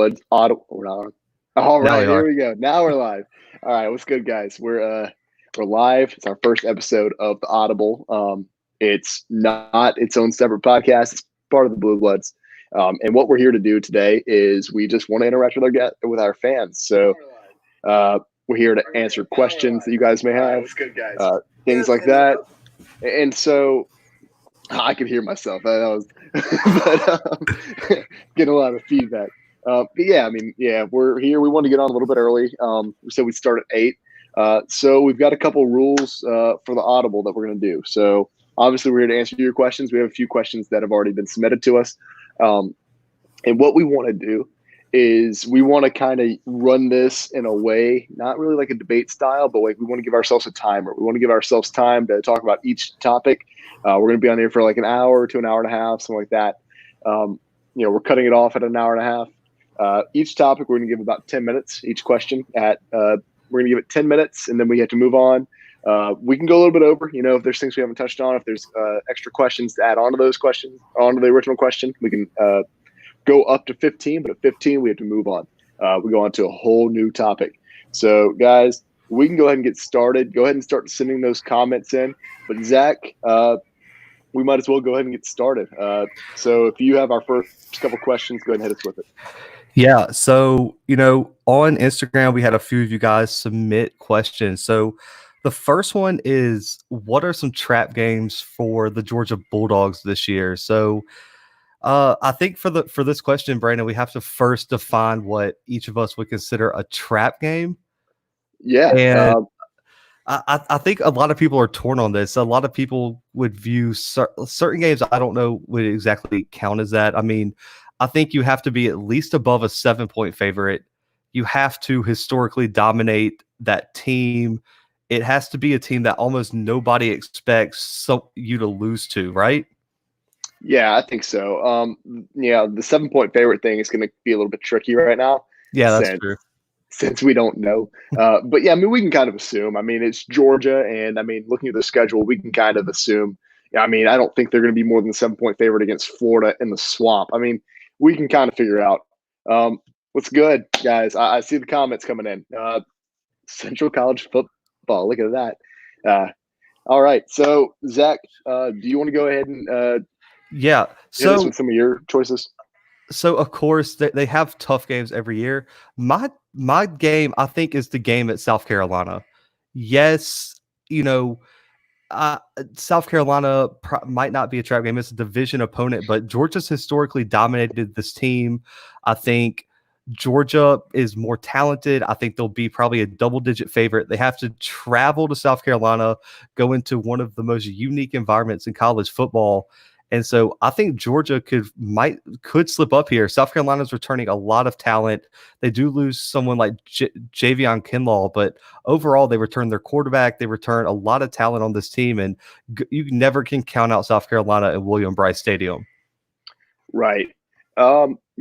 Bluebloods. Audible. We're not on. All Now right, we here are. we go. Now we're live. All right, what's good, guys? We're live. It's our first episode of the Audible. It's not its own separate podcast. It's part of the Bluebloods. And what we're here to do today is we just want to interact with our fans. So we're here to answer questions that you guys may have, things like that. And so I could hear myself. That was but, getting a lot of feedback. But yeah, I mean, yeah, we're here. We want to get on a little bit early. We said we'd start at 8. So we've got a couple rules for the Audible that we're going to do. So obviously we're here to answer your questions. We have a few questions that have already been submitted to us. And what we want to do is we want to kind of run this in a way, not really like a debate style, but like we want to give ourselves a timer. We want to give ourselves time to talk about each topic. We're going to be on here for like an hour to an hour and a half, something like that. We're cutting it off at an hour and a half. Each topic, we're going to give about 10 minutes. Each question we're going to give it 10 minutes, and then we have to move on. We can go a little bit over, if there's things we haven't touched on, if there's extra questions to add on to those questions, onto the original question, we can go up to 15, but at 15, we have to move on. We go on to a whole new topic. So, guys, we can go ahead and get started. Go ahead and start sending those comments in. But, Zach, we might as well go ahead and get started. So if you have our first couple questions, go ahead and hit us with it. Yeah. So, on Instagram, we had a few of you guys submit questions. So the first one is, what are some trap games for the Georgia Bulldogs this year? So I think for this question, Brandon, we have to first define what each of us would consider a trap game. Yeah. And I think a lot of people are torn on this. A lot of people would view certain games, I don't know, would exactly count as that. I mean, I think you have to be at least above a 7-point favorite. You have to historically dominate that team. It has to be a team that almost nobody expects you to lose to, right? Yeah, I think so. The 7-point favorite thing is going to be a little bit tricky right now. Yeah, that's true. Since we don't know. But yeah, I mean, we can kind of assume. I mean, it's Georgia, and I mean, looking at the schedule, we can kind of assume. I mean, I don't think they're going to be more than a 7-point favorite against Florida in the Swamp. I mean, we can kind of figure out. What's good, guys? I see the comments coming in. Central College football. Look at that. All right. So, Zach, do you want to go ahead and hit us with some of your choices? So, of course, they have tough games every year. My game, I think, is the game at South Carolina. Yes, South Carolina might not be a trap game. It's a division opponent, but Georgia's historically dominated this team. I think Georgia is more talented. I think they'll be probably a double-digit favorite. They have to travel to South Carolina, go into one of the most unique environments in college football. And so I think Georgia could slip up here. South Carolina's returning a lot of talent. They do lose someone like Javion Kinlaw, but overall they return their quarterback. They return a lot of talent on this team, and you never can count out South Carolina at William Bryce Stadium. Right.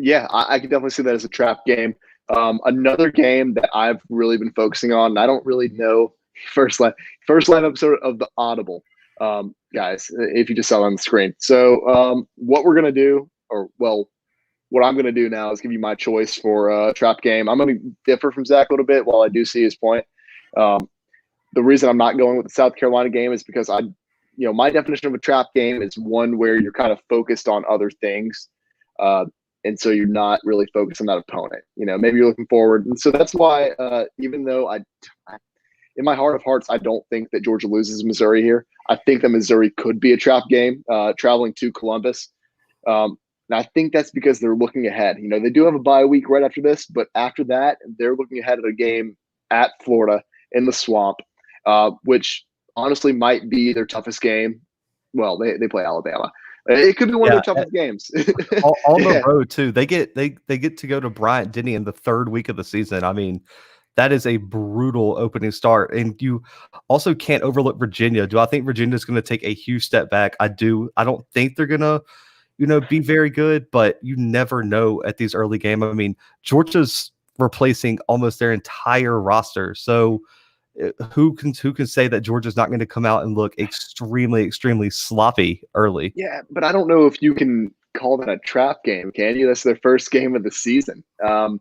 Yeah, I can definitely see that as a trap game. Another game that I've really been focusing on, and I don't really know, first live episode of the Audible. Guys, if you just saw it on the screen. So what we're going to do, what I'm going to do now is give you my choice for a trap game. I'm going to differ from Zach a little bit while I do see his point. The reason I'm not going with the South Carolina game is because my definition of a trap game is one where you're kind of focused on other things. And so you're not really focused on that opponent. Maybe you're looking forward. And so that's why, even though in my heart of hearts, I don't think that Georgia loses Missouri here. I think that Missouri could be a trap game, traveling to Columbus. And I think that's because they're looking ahead. They do have a bye week right after this, but after that, they're looking ahead at a game at Florida in the Swamp, which honestly might be their toughest game. Well, they play Alabama. It could be one of their toughest games. on the road too. They get to go to Bryant-Denny in the third week of the season. I mean, that is a brutal opening start. And you also can't overlook Virginia. Do I think Virginia's going to take a huge step back? I do. I don't think they're going to, be very good, but you never know at these early games. I mean, Georgia's replacing almost their entire roster. So who can say that Georgia's not going to come out and look extremely, extremely sloppy early? Yeah, but I don't know if you can call that a trap game, can you? That's their first game of the season. What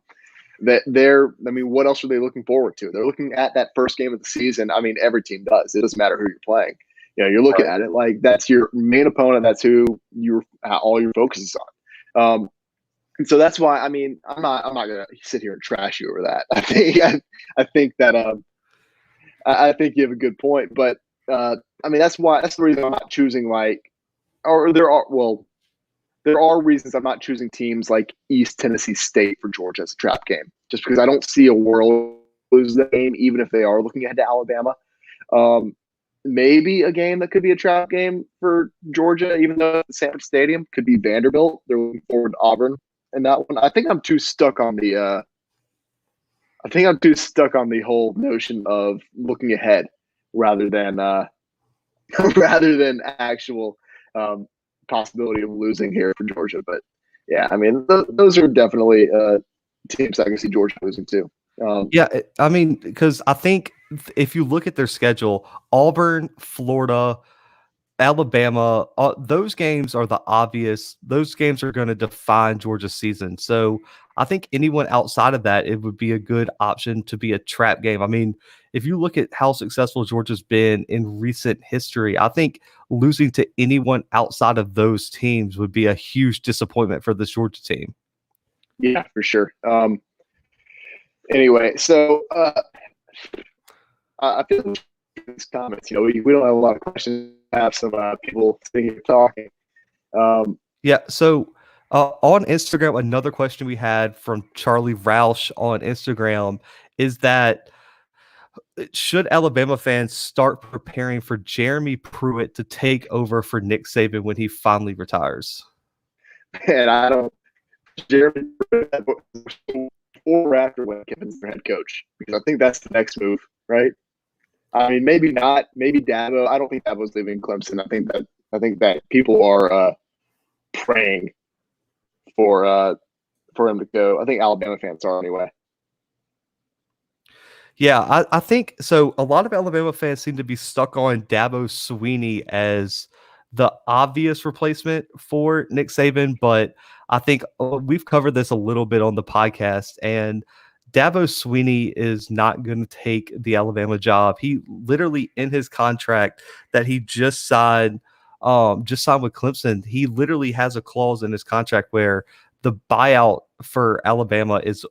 else are they looking forward to? They're looking at that first game of the season. I mean, every team does. It doesn't matter who you're playing. You're looking at it like that's your main opponent. That's who all your focus is on. And so that's why, I mean, I'm not gonna sit here and trash you over that. I think that I think you have a good point, but I mean, that's the reason I'm not choosing there are reasons I'm not choosing teams like East Tennessee State for Georgia as a trap game, just because I don't see a world lose the game, even if they are looking ahead to Alabama. Maybe a game that could be a trap game for Georgia, even though the Sanford Stadium, could be Vanderbilt. They're looking forward to Auburn in that one. I think I'm too stuck on the whole notion of looking ahead rather than actual possibility of losing here for Georgia. But yeah, I mean, those are definitely teams I can see Georgia losing to. I mean, because I think if you look at their schedule, Auburn, Florida, Alabama, those games are the obvious. Those games are going to define Georgia's season. So I think anyone outside of that, it would be a good option to be a trap game. I mean, if you look at how successful Georgia's been in recent history, I think losing to anyone outside of those teams would be a huge disappointment for this Georgia team. Yeah, for sure. Anyway, so I feel like these comments, we don't have a lot of questions. Have some people sitting here talking. So on Instagram, another question we had from Charlie Roush on Instagram is that should Alabama fans start preparing for Jeremy Pruitt to take over for Nick Saban when he finally retires? And I don't, Jeremy Pruitt before or after when Kevin's their head coach, because I think that's the next move, right? I mean, maybe not. Maybe Dabo. I don't think Dabo's leaving Clemson. I think that people are praying for him to go. I think Alabama fans are anyway. Yeah, I think so. A lot of Alabama fans seem to be stuck on Dabo Swinney as the obvious replacement for Nick Saban, but I think we've covered this a little bit on the podcast, and Dabo Swinney is not going to take the Alabama job. He literally, in his contract that he just signed with Clemson, he literally has a clause in his contract where the buyout for Alabama is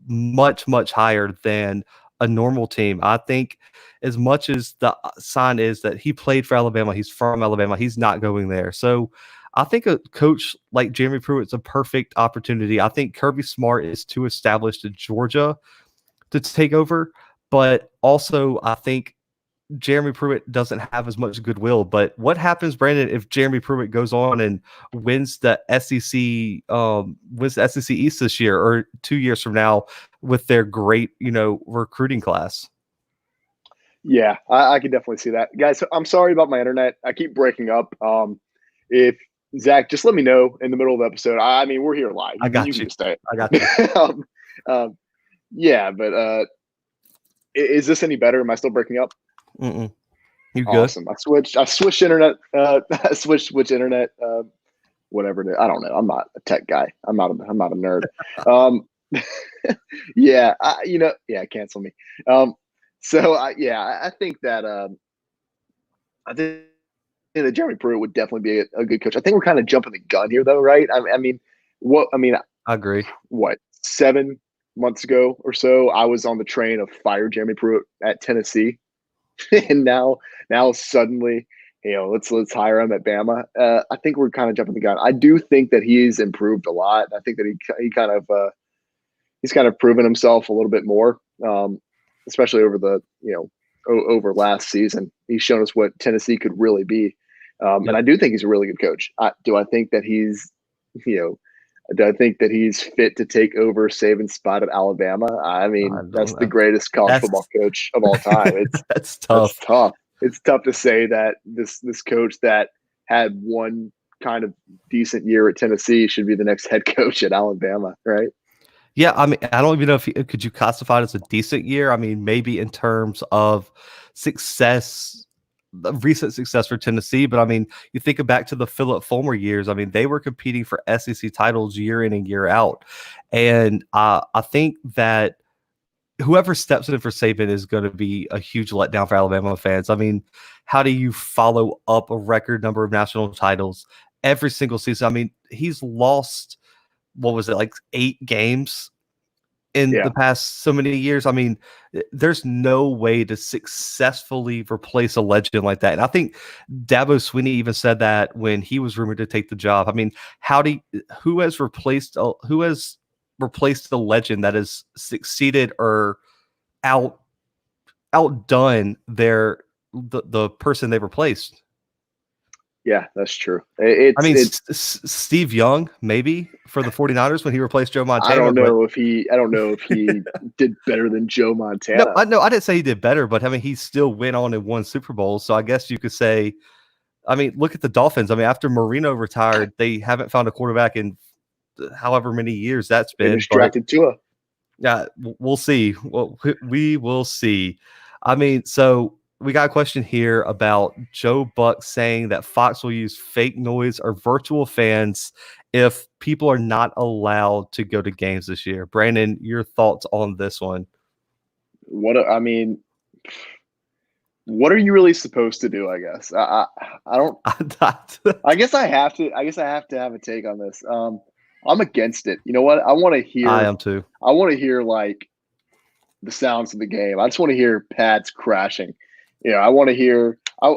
much, much higher than a normal team. I think as much as the sign is that he played for Alabama, he's from Alabama, he's not going there. So I think a coach like Jeremy Pruitt's a perfect opportunity. I think Kirby Smart is too established in Georgia to take over, but also I think Jeremy Pruitt doesn't have as much goodwill. But what happens, Brandon, if Jeremy Pruitt goes on and wins the SEC East this year or 2 years from now with their great, recruiting class? Yeah, I can definitely see that. Guys, I'm sorry about my internet. I keep breaking up. If Zach, just let me know in the middle of the episode. I mean, we're here live. I got you. Can just stay. I got you. Yeah, but is this any better? Am I still breaking up? Mm-mm. You good? Awesome. I switched internet. I switched which internet. Whatever it is. I don't know. I'm not a tech guy. I'm not a nerd. Yeah. Cancel me. I think that that Jeremy Pruitt would definitely be a good coach. I think we're kind of jumping the gun here, though, right? I agree. What, 7 months ago or so, I was on the train of fire Jeremy Pruitt at Tennessee, and now suddenly, let's hire him at Bama. I think we're kind of jumping the gun. I do think that he's improved a lot. I think that he kind of he's kind of proven himself a little bit more, especially over the over last season. He's shown us what Tennessee could really be. And I do think he's a really good coach. Do I think that he's fit to take over Saban's spot at Alabama? I mean, that's the greatest college football coach of all time. That's tough. That's tough. It's tough to say that this coach that had one kind of decent year at Tennessee should be the next head coach at Alabama, right? Yeah, I mean, I don't even know if could you classify it as a decent year. I mean, maybe in terms of success the recent success for Tennessee, but I mean, you think back to the Philip Fulmer years. I mean, they were competing for SEC titles year in and year out, and I think that whoever steps in for Saban is going to be a huge letdown for Alabama fans. I mean, how do you follow up a record number of national titles every single season? I mean, he's lost, what was it, like 8 games in the past so many years. I mean, there's no way to successfully replace a legend like that. And I think Dabo Swinney even said that when he was rumored to take the job. I mean, who has replaced the legend that has succeeded or outdone the person they replaced? Yeah, that's true. Steve Young, maybe for the 49ers when he replaced Joe Montana. I don't know if he did better than Joe Montana. No, I didn't say he did better, but I mean, he still went on and won Super Bowls. So I guess you could say, I mean, look at the Dolphins. I mean, after Marino retired, they haven't found a quarterback in however many years that's been. They distracted Tua. Yeah, we'll see. Well, we will see. I mean, so we got a question here about Joe Buck saying that Fox will use fake noise or virtual fans if people are not allowed to go to games this year. Brandon, your thoughts on this one? What are you really supposed to do? I guess I don't. I guess I have to have a take on this. I'm against it. You know what? I want to hear. I am too. I want to hear like the sounds of the game. I just want to hear pads crashing. You know, I want to hear. I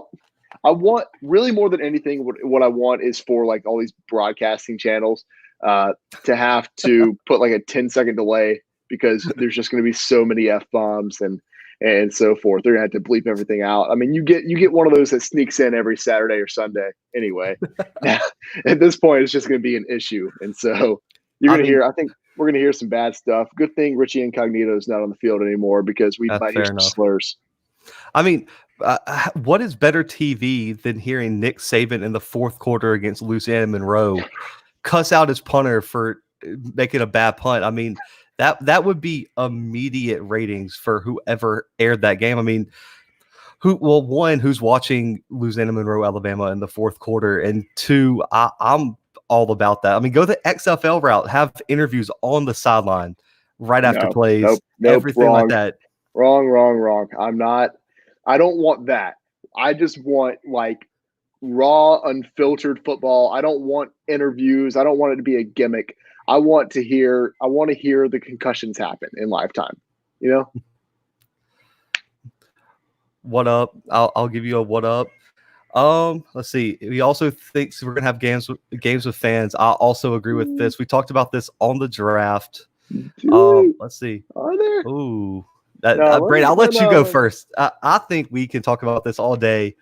want really more than anything. What I want is for like all these broadcasting channels to have to put like a 10-second delay because there's just going to be so many F-bombs and so forth. They're going to have to bleep everything out. I mean, you get one of those that sneaks in every Saturday or Sunday anyway. At this point, it's just going to be an issue. And so you're going to hear, I think we're going to hear some bad stuff. Good thing Richie Incognito is not on the field anymore because we might hear some slurs. I mean, what is better TV than hearing Nick Saban in the fourth quarter against Louisiana Monroe cuss out his punter for making a bad punt? I mean, that would be immediate ratings for whoever aired that game. I mean, who's watching Louisiana Monroe, Alabama in the fourth quarter, and 2, I'm all about that. I mean, go the XFL route, have interviews on the sideline right after plays, everything wrong. like that. Wrong. I don't want that. I just want like raw, unfiltered football. I don't want interviews. I don't want it to be a gimmick. I want to hear the concussions happen in lifetime. You know? What up? I'll give you a what up. Let's see. He also thinks we're gonna have games with fans. I also agree with this. We talked about this on the draft. Let's see. Are there? Ooh. Brandon, I'll let you go first. I think we can talk about this all day.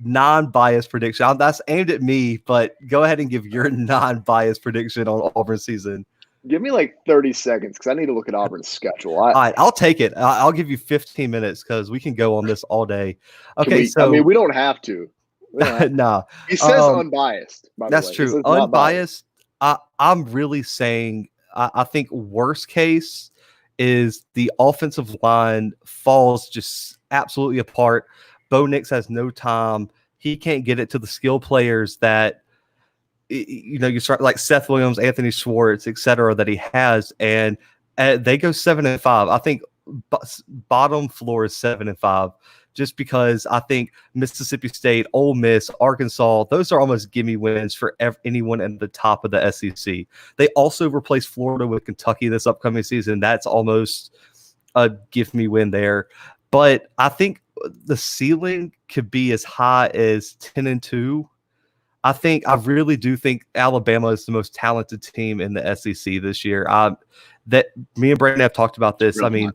Non-biased prediction. That's aimed at me, but go ahead and give your non-biased prediction on Auburn's season. Give me like 30 seconds because I need to look at Auburn's schedule. All right, I'll take it. I'll give you 15 minutes because we can go on this all day. Okay, I mean, we don't have to. No. He says unbiased. That's true. Unbiased. I'm really saying I think worst case is the offensive line falls just absolutely apart. Bo Nix has no time. He can't get it to the skill players that, you know, you start like Seth Williams, Anthony Schwartz, et cetera, that he has. And they go 7-5. I think bottom floor is 7-5, just because I think Mississippi State, Ole Miss, Arkansas, those are almost gimme wins for anyone at the top of the SEC. They also replaced Florida with Kentucky this upcoming season. That's almost a give me win there. But I think the ceiling could be as high as 10-2. I really do think Alabama is the most talented team in the SEC this year. That me and Brandon have talked about this. Really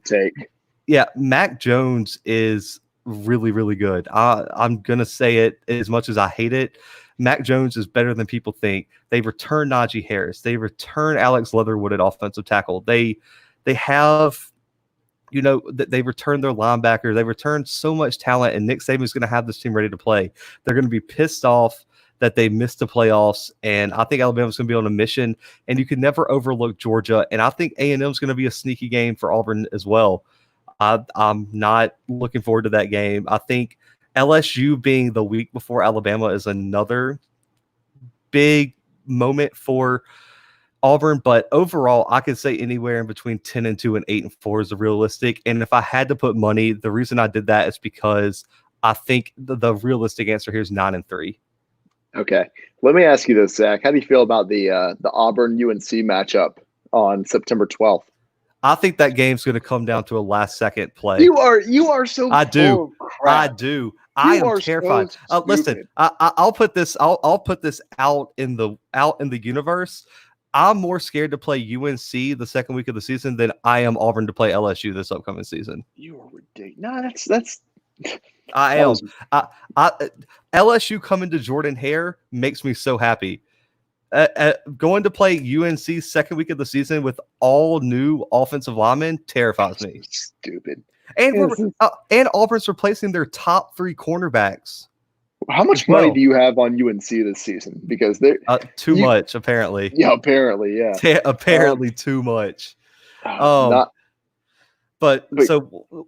Mac Jones is really, really good. I'm gonna say it as much as I hate it. Mac Jones is better than people think. They return Najee Harris. They return Alex Leatherwood at offensive tackle. They have, you know, they return their linebacker. They return so much talent, and Nick Saban is going to have this team ready to play. They're going to be pissed off that they missed the playoffs, and I think Alabama's going to be on a mission, and you can never overlook Georgia, and I think A&M is going to be a sneaky game for Auburn as well. I'm not looking forward to that game. I think LSU being the week before Alabama is another big moment for Auburn, but overall, I could say anywhere in between 10-2 and 8-4 is realistic. And if I had to put money, the reason I did that is because I think the realistic answer here is 9-3. Okay, let me ask you this, Zach. How do you feel about the Auburn UNC matchup on September 12th? I think that game's going to come down to a last second play. You are so I do. full of crap. I do. I am terrified. So listen, I'll put this. I'll put this out in the universe. I'm more scared to play UNC the second week of the season than I am Auburn to play LSU this upcoming season. You are ridiculous. No, that's. I am. LSU coming to Jordan Hare makes me so happy. Going to play UNC second week of the season with all new offensive linemen terrifies me. Stupid. And Auburn's replacing their top 3 cornerbacks. How much money do you have on UNC this season? Because they're too much, apparently. Yeah, apparently, yeah. Apparently too much. So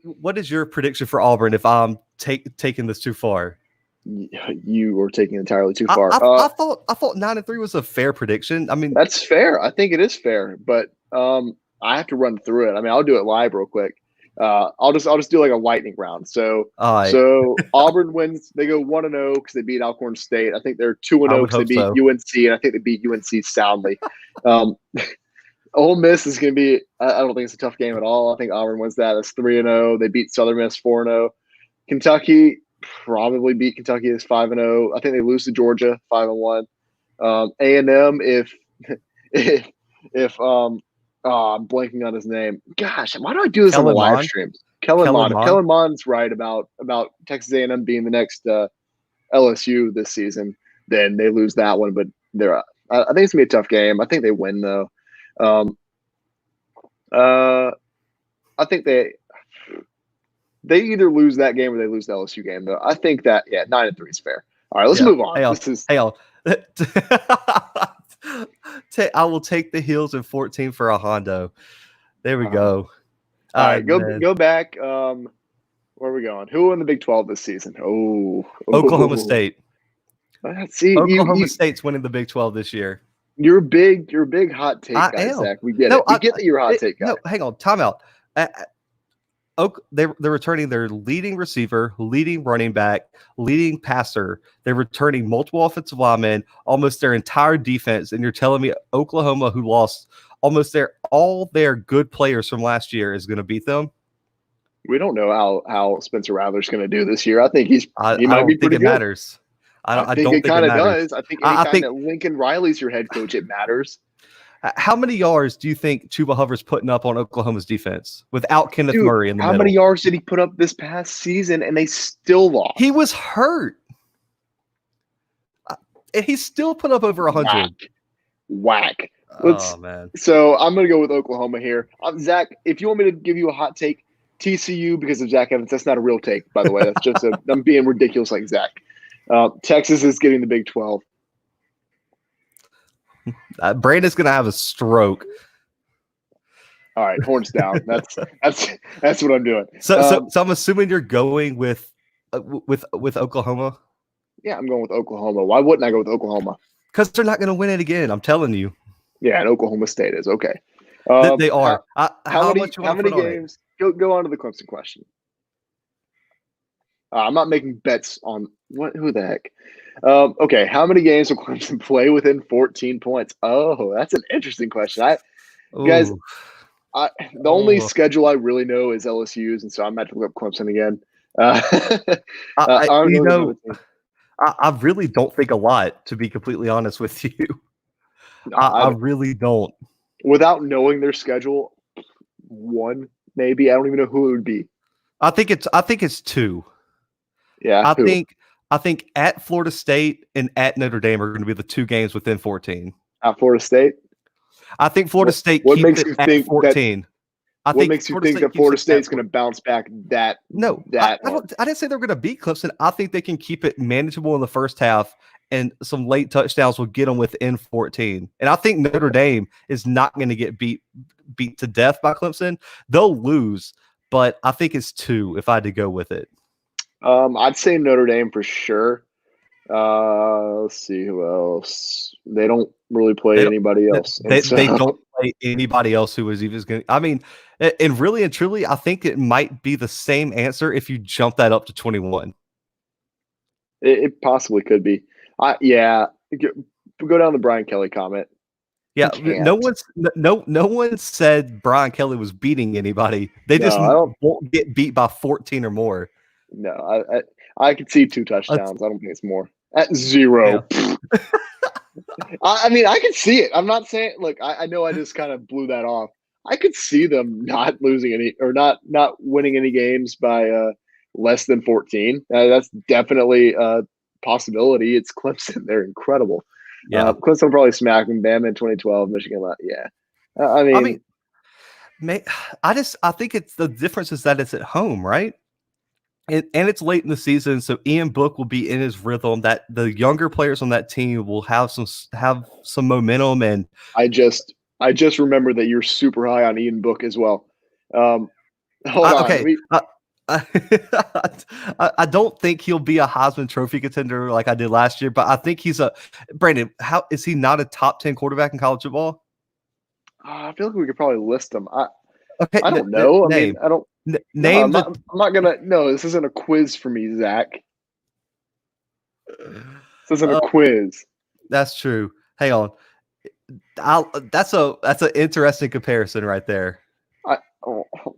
what is your prediction for Auburn if I'm taking this too far? You were taking it entirely too far. I thought 9-3 was a fair prediction. I mean, that's fair. I think it is fair, but I have to run through it. I mean, I'll do it live real quick. I'll just do like a lightning round. So Auburn wins. They go 1-0 because they beat Alcorn State. I think they're 2-0 because they beat UNC, and I think they beat UNC soundly. Ole Miss is going to be. I don't think it's a tough game at all. I think Auburn wins that. That's 3-0. They beat Southern Miss 4-0. Kentucky probably beat Kentucky as 5-0. I think they lose to Georgia 5-1. A&M if I'm blanking on his name. Gosh, why do I do this on the live streams? Kellen Mond's right about Texas A&M being the next LSU this season. Then they lose that one, but I think it's gonna be a tough game. I think they win though. I think they either lose that game or they lose the LSU game though. I think that 9-3 is fair. All right, let's move on. I will take the heels in 14 for a Hondo. There we go. All right, go back. Where are we going? Who won the Big 12 this season? Oklahoma State. Oklahoma State's winning the Big 12 this year. You're a big hot take guy, Zach. We get it. We get that you're a hot take guy. No, hang on. Time out. They're returning their leading receiver, leading running back, leading passer. They're returning multiple offensive linemen, almost their entire defense. And you're telling me Oklahoma, who lost almost all their good players from last year, is going to beat them? We don't know how Spencer Rattler's going to do this year. I think he might be pretty good. Matters. I don't think it kind of does. I think anytime that Lincoln Riley's your head coach, it matters. How many yards do you think Chuba Hubbard's putting up on Oklahoma's defense without Kenneth Murray in the middle? How many yards did he put up this past season and they still lost? He was hurt. And he still put up over 100. Whack. Oh, man. So I'm going to go with Oklahoma here. Zach, if you want me to give you a hot take, TCU because of Zach Evans, that's not a real take, by the way. That's just I'm being ridiculous like Zach. Texas is getting the Big 12. Brandon's gonna have a stroke. All right, horns down. That's what I'm doing. So I'm assuming you're going with Oklahoma. Yeah, I'm going with Oklahoma. Why wouldn't I go with Oklahoma? Because they're not going to win it again. I'm telling you. Yeah, and Oklahoma State is okay. They are. How many games? Go on to the Clemson question. I'm not making bets on who the heck. Okay, how many games will Clemson play within 14 points? Oh, that's an interesting question. The only schedule I really know is LSU's, and so I'm about to look up Clemson again. I really don't think a lot, to be completely honest with you. I really don't. Without knowing their schedule, one maybe. I don't even know who it would be. I think it's two. Yeah, I think at Florida State and at Notre Dame are going to be the two games within 14. At Florida State? I think Florida State what makes you think 14. What makes you think that Florida State's going to bounce back that? No, I didn't say they're going to beat Clemson. I think they can keep it manageable in the first half, and some late touchdowns will get them within 14. And I think Notre Dame is not going to get beat to death by Clemson. They'll lose, but I think it's two if I had to go with it. I'd say Notre Dame for sure. Let's see who else. They don't really They play don't. anybody else, and They so don't play anybody else who was even going. I mean, and really and truly, I think it might be the same answer if you jump that up to 21. it possibly could be. Yeah, go down the Brian Kelly comment. Yeah, He no can't. one's no one said Brian Kelly was beating anybody. They just No, I don't. won't get beat by 14 or more. No, I could see 2 That's, touchdowns. I don't think it's more. At 0. yeah. I mean, I could see it. I'm not saying. Look, I know I just kind of blew that off. I could see them not losing any or not winning any games by less than 14. That's definitely a possibility. It's Clemson. They're incredible. Yeah. Clemson will probably smack them. Bama in 2012. Michigan. Yeah. I I mean, mean, I think it's the difference is that it's at home, right? And it's late in the season, so Ian Book will be in his rhythm. That the younger players on that team will have some momentum. And I just remember that you're super high on Ian Book as well. Hold on. Okay, I don't think he'll be a Heisman Trophy contender like I did last year, but I think he's a Brandon. How is he not a top 10 quarterback in college football? I feel like we could probably list them. Okay, I don't know. I name mean, I don't. No, name the. I'm not gonna. No, this isn't a quiz for me, Zach. This isn't a quiz. That's true. Hang on. That's an interesting comparison right there.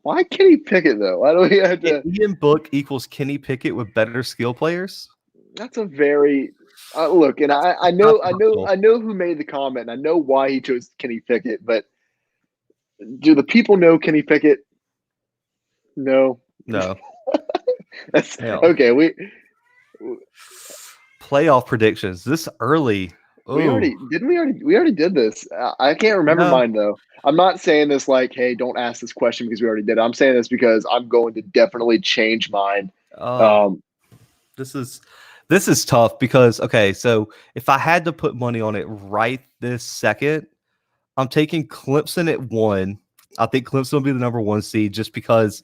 Why Kenny Pickett though? Why do we have to? Ian Book equals Kenny Pickett with better skill players. That's a very look, and I know who made the comment, and I know why he chose Kenny Pickett, but do the people know Kenny Pickett? No. That's okay. We playoff predictions this early. We already did this. I can't remember mine though. I'm not saying this like, hey, don't ask this question because we already did it. I'm saying this because I'm going to definitely change mine. This is tough because okay, so if I had to put money on it right this second, I'm taking Clemson at 1. I think Clemson will be the number 1 seed just because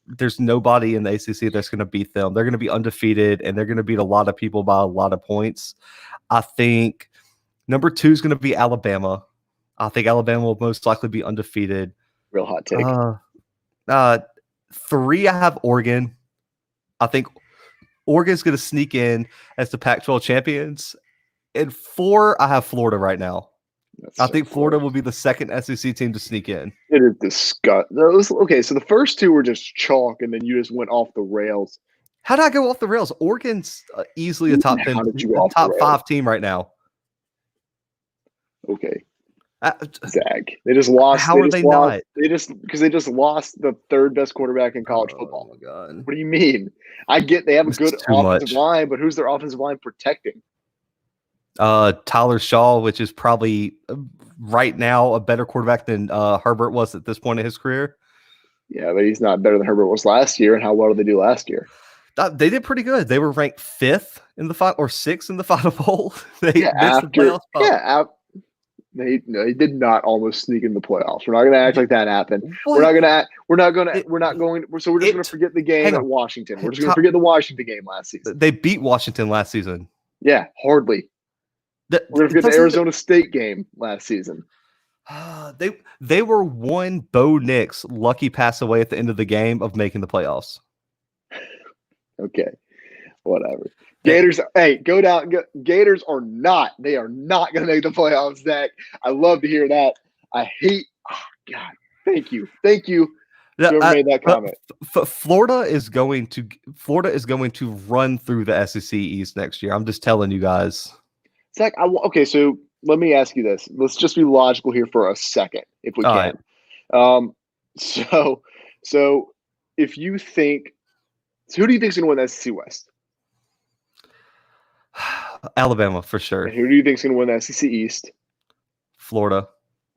there's nobody in the ACC that's going to beat them. They're going to be undefeated and they're going to beat a lot of people by a lot of points. I think number 2 is going to be Alabama. I think Alabama will most likely be undefeated. Real hot take. 3, I have Oregon. I think Oregon's going to sneak in as the Pac-12 champions. And 4, I have Florida right now. I think Florida will be the second SEC team to sneak in. It is disgusting. Okay, so the first 2 were just chalk, and then you just went off the rails. How did I go off the rails? Oregon's easily a top 10, top 5 team right now. Okay, Zach, they just lost. How are they not? Because they just lost the 3rd best quarterback in college football. Oh my God! What do you mean? I get they have a good offensive line, but who's their offensive line protecting? Tyler Shaw, which is probably right now a better quarterback than Herbert was at this point in his career. Yeah, but he's not better than Herbert was last year. And how well did they do last year? They did pretty good. They were ranked 5th in the final or 6th in the Final Bowl. They did not almost sneak in the playoffs. We're not going to act like that happened. What? We're not going. So we're just going to forget the game at Washington. We're just going to forget the Washington game last season. They beat Washington last season. Yeah, hardly. We're going to forget the Arizona State game last season. They were one Bo Nix lucky pass away at the end of the game of making the playoffs. Okay, whatever. Gators, hey, go down. Gators are not. They are not going to make the playoffs, Zach. I love to hear that. I hate. Oh God, thank you. Whoever made that comment. Florida is going to run through the SEC East next year. I'm just telling you guys. Zach, okay, so let me ask you this. Let's just be logical here for a second, if we can. Right. So if you think, who do you think is going to win the SEC West? Alabama for sure. And who do you think is going to win the SEC East? Florida.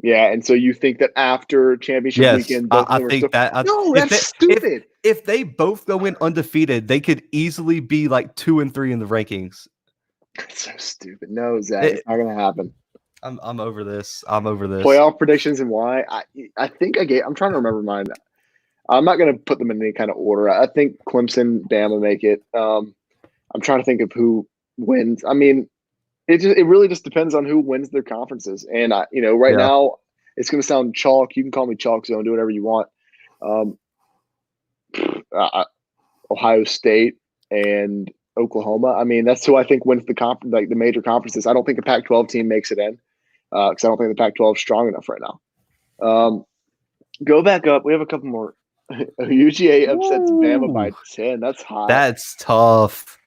Yeah, and so you think that after championship weekend, I think that. No, that's stupid. If they both go in undefeated, they could easily be like 2 and 3 in the rankings. That's so stupid. No, Zach, it's not going to happen. I'm over this. I'm over this. Playoff predictions and why? I think I gave. I'm trying to remember mine. I'm not going to put them in any kind of order. I think Clemson, Bama make it. I'm trying to think of who wins. I mean, it really just depends on who wins their conferences. And right Yeah. now it's going to sound chalk. You can call me Chalk Zone, do whatever you want. Um, Ohio State and Oklahoma. I mean, that's who I think wins the like the major conferences. I don't think a Pac-12 team makes it in because I don't think the Pac-12 is strong enough right now. Go back up. We have a couple more. UGA upsets Bama by 10. That's high. That's tough.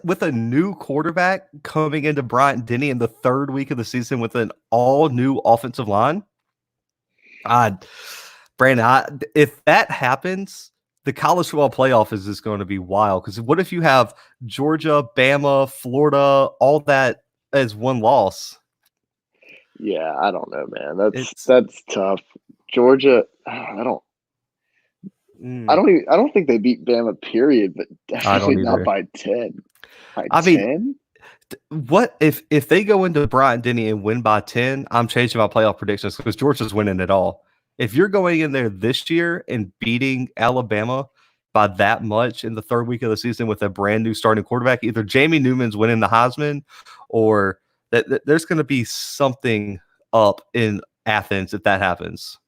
With a new quarterback coming into Bryant-Denny in the third week of the season with an all new offensive line. Brandon, if that happens, the college football playoff is just going to be wild. Because what if you have Georgia, Bama, Florida, all that as one loss? Yeah, I don't know, man. That's tough. Georgia, I don't think they beat Bama, period, but definitely not by 10. By 10? What if they go into Bryant-Denny and win by 10? I'm changing my playoff predictions because Georgia's winning it all. If you're going in there this year and beating Alabama by that much in the third week of the season with a brand new starting quarterback, either Jamie Newman's winning the Heisman or there's going to be something up in Athens if that happens.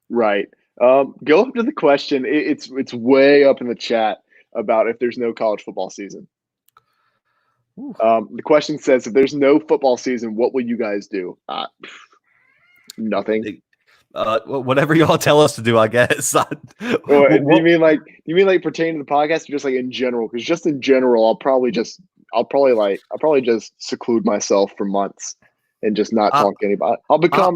Right. Go up to the question. It's way up in the chat about if there's no college football season. The question says, if there's no football season, what will you guys do? Nothing. Whatever y'all tell us to do, I guess. You mean like pertaining to the podcast, or just like in general? Because just in general, I'll probably just seclude myself for months and just not talk to anybody. I'll become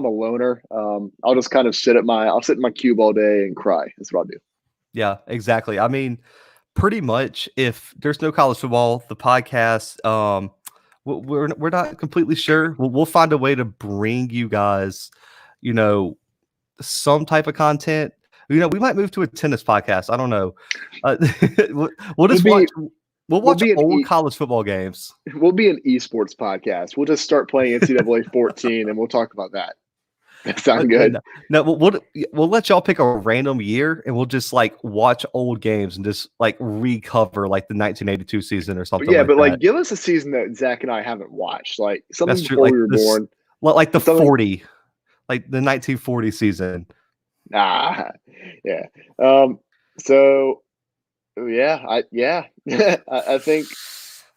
a loner. I'll just kind of sit in my cube all day and cry. That's what I'll do. Yeah, exactly. I mean, pretty much if there's no college football, the podcast, we're not completely sure. We'll find a way to bring you guys, some type of content. We might move to a tennis podcast. I don't know. We'll watch old college football games. We'll be an esports podcast. We'll just start playing NCAA 14 and we'll talk about that. That sounds good. No, we'll let y'all pick a random year and we'll just like watch old games and just like recover like the 1982 season or something. But give us a season that Zach and I haven't watched, like something before we were born. Like the 40, like the 1940 season. Yeah. I think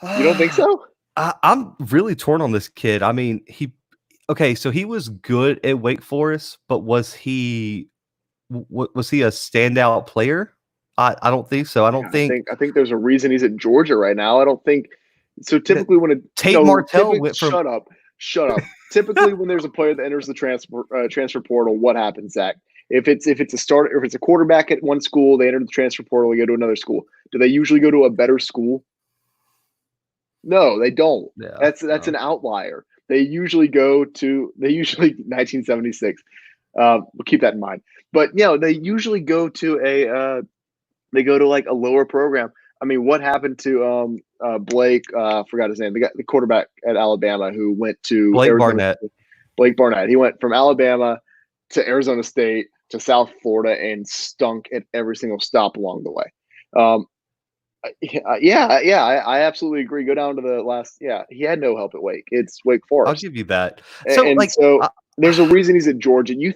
you don't think so? I'm really torn on this kid. I mean, so he was good at Wake Forest, but was he a standout player? I don't think so. I think there's a reason he's at Georgia right now. I don't think so. Typically, when Martell went from shut up. Typically, when there's a player that enters the transfer portal, what happens, Zach? If it's a starter, if it's a quarterback at one school, they enter the transfer portal, they go to another school. Do they usually go to a better school? No, they don't. Yeah, that's an outlier. They usually 1976. We'll keep that in mind. But they usually go to like a lower program. I mean, what happened to Blake? Forgot his name. The quarterback at Alabama who went to Barnett. Blake Barnett. He went from Alabama to Arizona State to South Florida and stunk at every single stop along the way. I absolutely agree. Go down to the last. Yeah, he had no help at Wake. It's Wake Forest. I'll give you that. So there's a reason he's at Georgia. You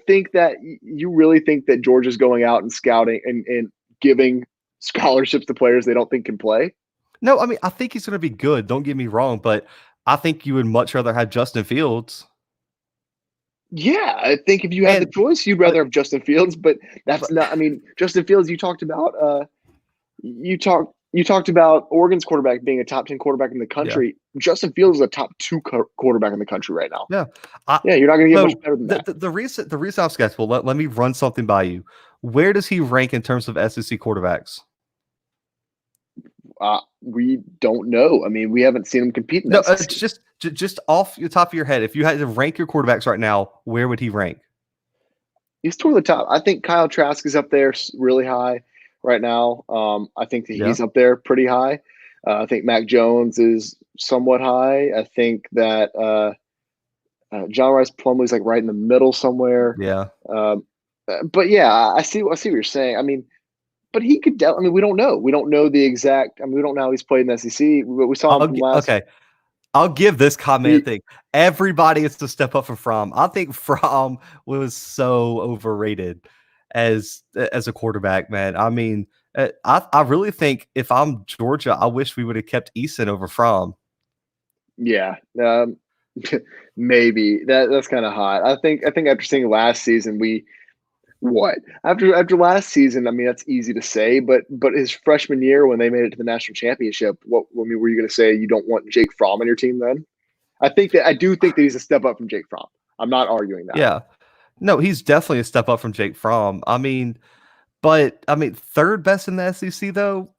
really think that Georgia's going out and scouting and giving scholarships to players they don't think can play? No, I mean, I think he's going to be good. Don't get me wrong, but I think you would much rather have Justin Fields. Yeah, I think if you had the choice, you'd rather have Justin Fields, but that's not. I mean, Justin Fields. You talked about. You talked about Oregon's quarterback being a top 10 quarterback in the country. Yeah. Justin Fields is a top 2 quarterback in the country right now. Yeah, you're not going to get much better than that. The reason I'm skeptical. Let me run something by you. Where does he rank in terms of SEC quarterbacks? We don't know. I mean, we haven't seen him compete in SEC. Just off the top of your head, if you had to rank your quarterbacks right now, where would he rank? He's toward the top. I think Kyle Trask is up there really high right now. I think that he's up there pretty high. I think Mac Jones is somewhat high. I think that John Rice Plumlee's like right in the middle somewhere. Yeah. But yeah, I see what you're saying. I mean, but he could. I mean, we don't know. We don't know the exact. I mean, we don't know how he's played in the SEC. We saw him from last. Okay. I'll give this comment He, thing. Everybody is to step up for Fromm. I think Fromm was so overrated as a quarterback, man. I mean, I really think if I'm Georgia, I wish we would have kept Eason over Fromm. yeah, maybe that's kind of hot. I think after seeing last season, after last season. I mean, that's easy to say, but his freshman year when they made it to the national championship, I mean, were you going to say you don't want Jake Fromm on your team then? I do think that he's a step up from Jake Fromm. I'm not arguing that. Yeah. No, he's definitely a step up from Jake Fromm. I mean, third best in the SEC though.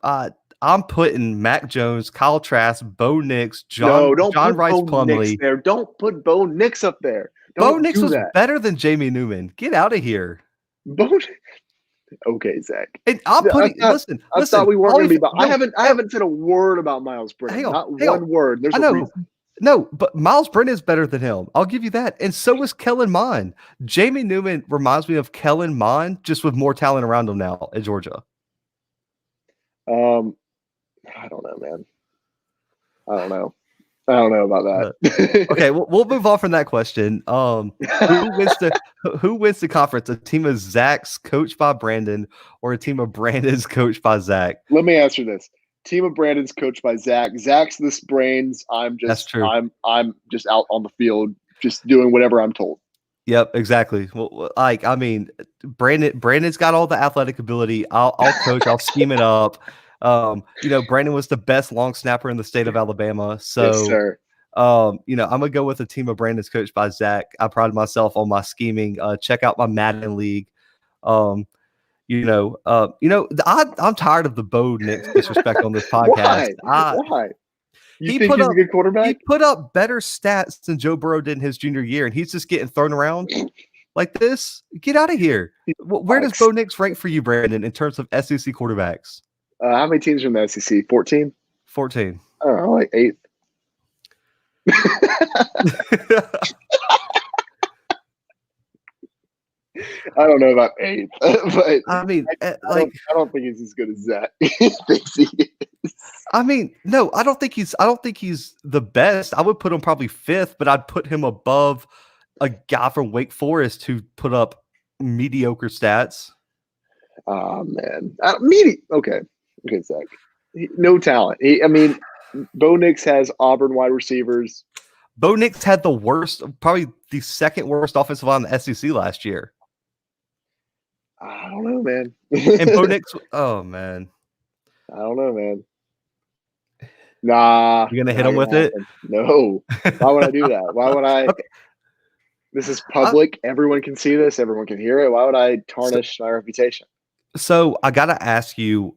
I'm putting Mac Jones, Kyle Trask, Bo Nix, John Rice Plumlee. There. Don't put Bo Nix up there. Bo Nix was better than Jamie Newman. Get out of here. Okay, Zach. And I'm putting. Listen. I thought we weren't going to be. I haven't said a word about Miles Brennan. Not one word. There's a reason. No, but Miles Brennan is better than him. I'll give you that. And so is Kellen Mond. Jamie Newman reminds me of Kellen Mond, just with more talent around him now at Georgia. I don't know, man. I don't know about that. Okay, we'll move on from that question. Who wins the conference? A team of Zach's coached by Brandon, or a team of Brandon's coached by Zach? Let me answer this. Team of Brandon's coached by Zach. Zach's the brains. That's true. I'm just out on the field, just doing whatever I'm told. Yep, exactly. Well, Brandon's got all the athletic ability. I'll coach. I'll scheme it up. Brandon was the best long snapper in the state of Alabama. So, yes, sir. I'm gonna go with a team of Brandon's coached by Zach. I pride myself on my scheming. Check out my Madden league. I'm tired of the Bo Nix disrespect on this podcast. Why? You think he's a good quarterback? He put up better stats than Joe Burrow did in his junior year, and he's just getting thrown around like this. Get out of here. Where does Bo Nix rank for you, Brandon, in terms of SEC quarterbacks? How many teams are in the SEC? 14? 14. I don't know, like 8. I don't know about 8, but I mean, I don't think he's as good as Zach thinks he is. I mean, no, I don't think he's the best. I would put him probably 5th, but I'd put him above a guy from Wake Forest who put up mediocre stats. Oh man, okay, Zach. No talent. Bo Nix has Auburn wide receivers. Bo Nix had probably the second worst offensive line in the SEC last year. I don't know, man. And Bo Nix, oh man, I don't know, man. Nah, you're gonna hit him with it? No. Why would I do that? Why would I? Okay. This is public. Everyone can see this. Everyone can hear it. Why would I tarnish my reputation? So I gotta ask you,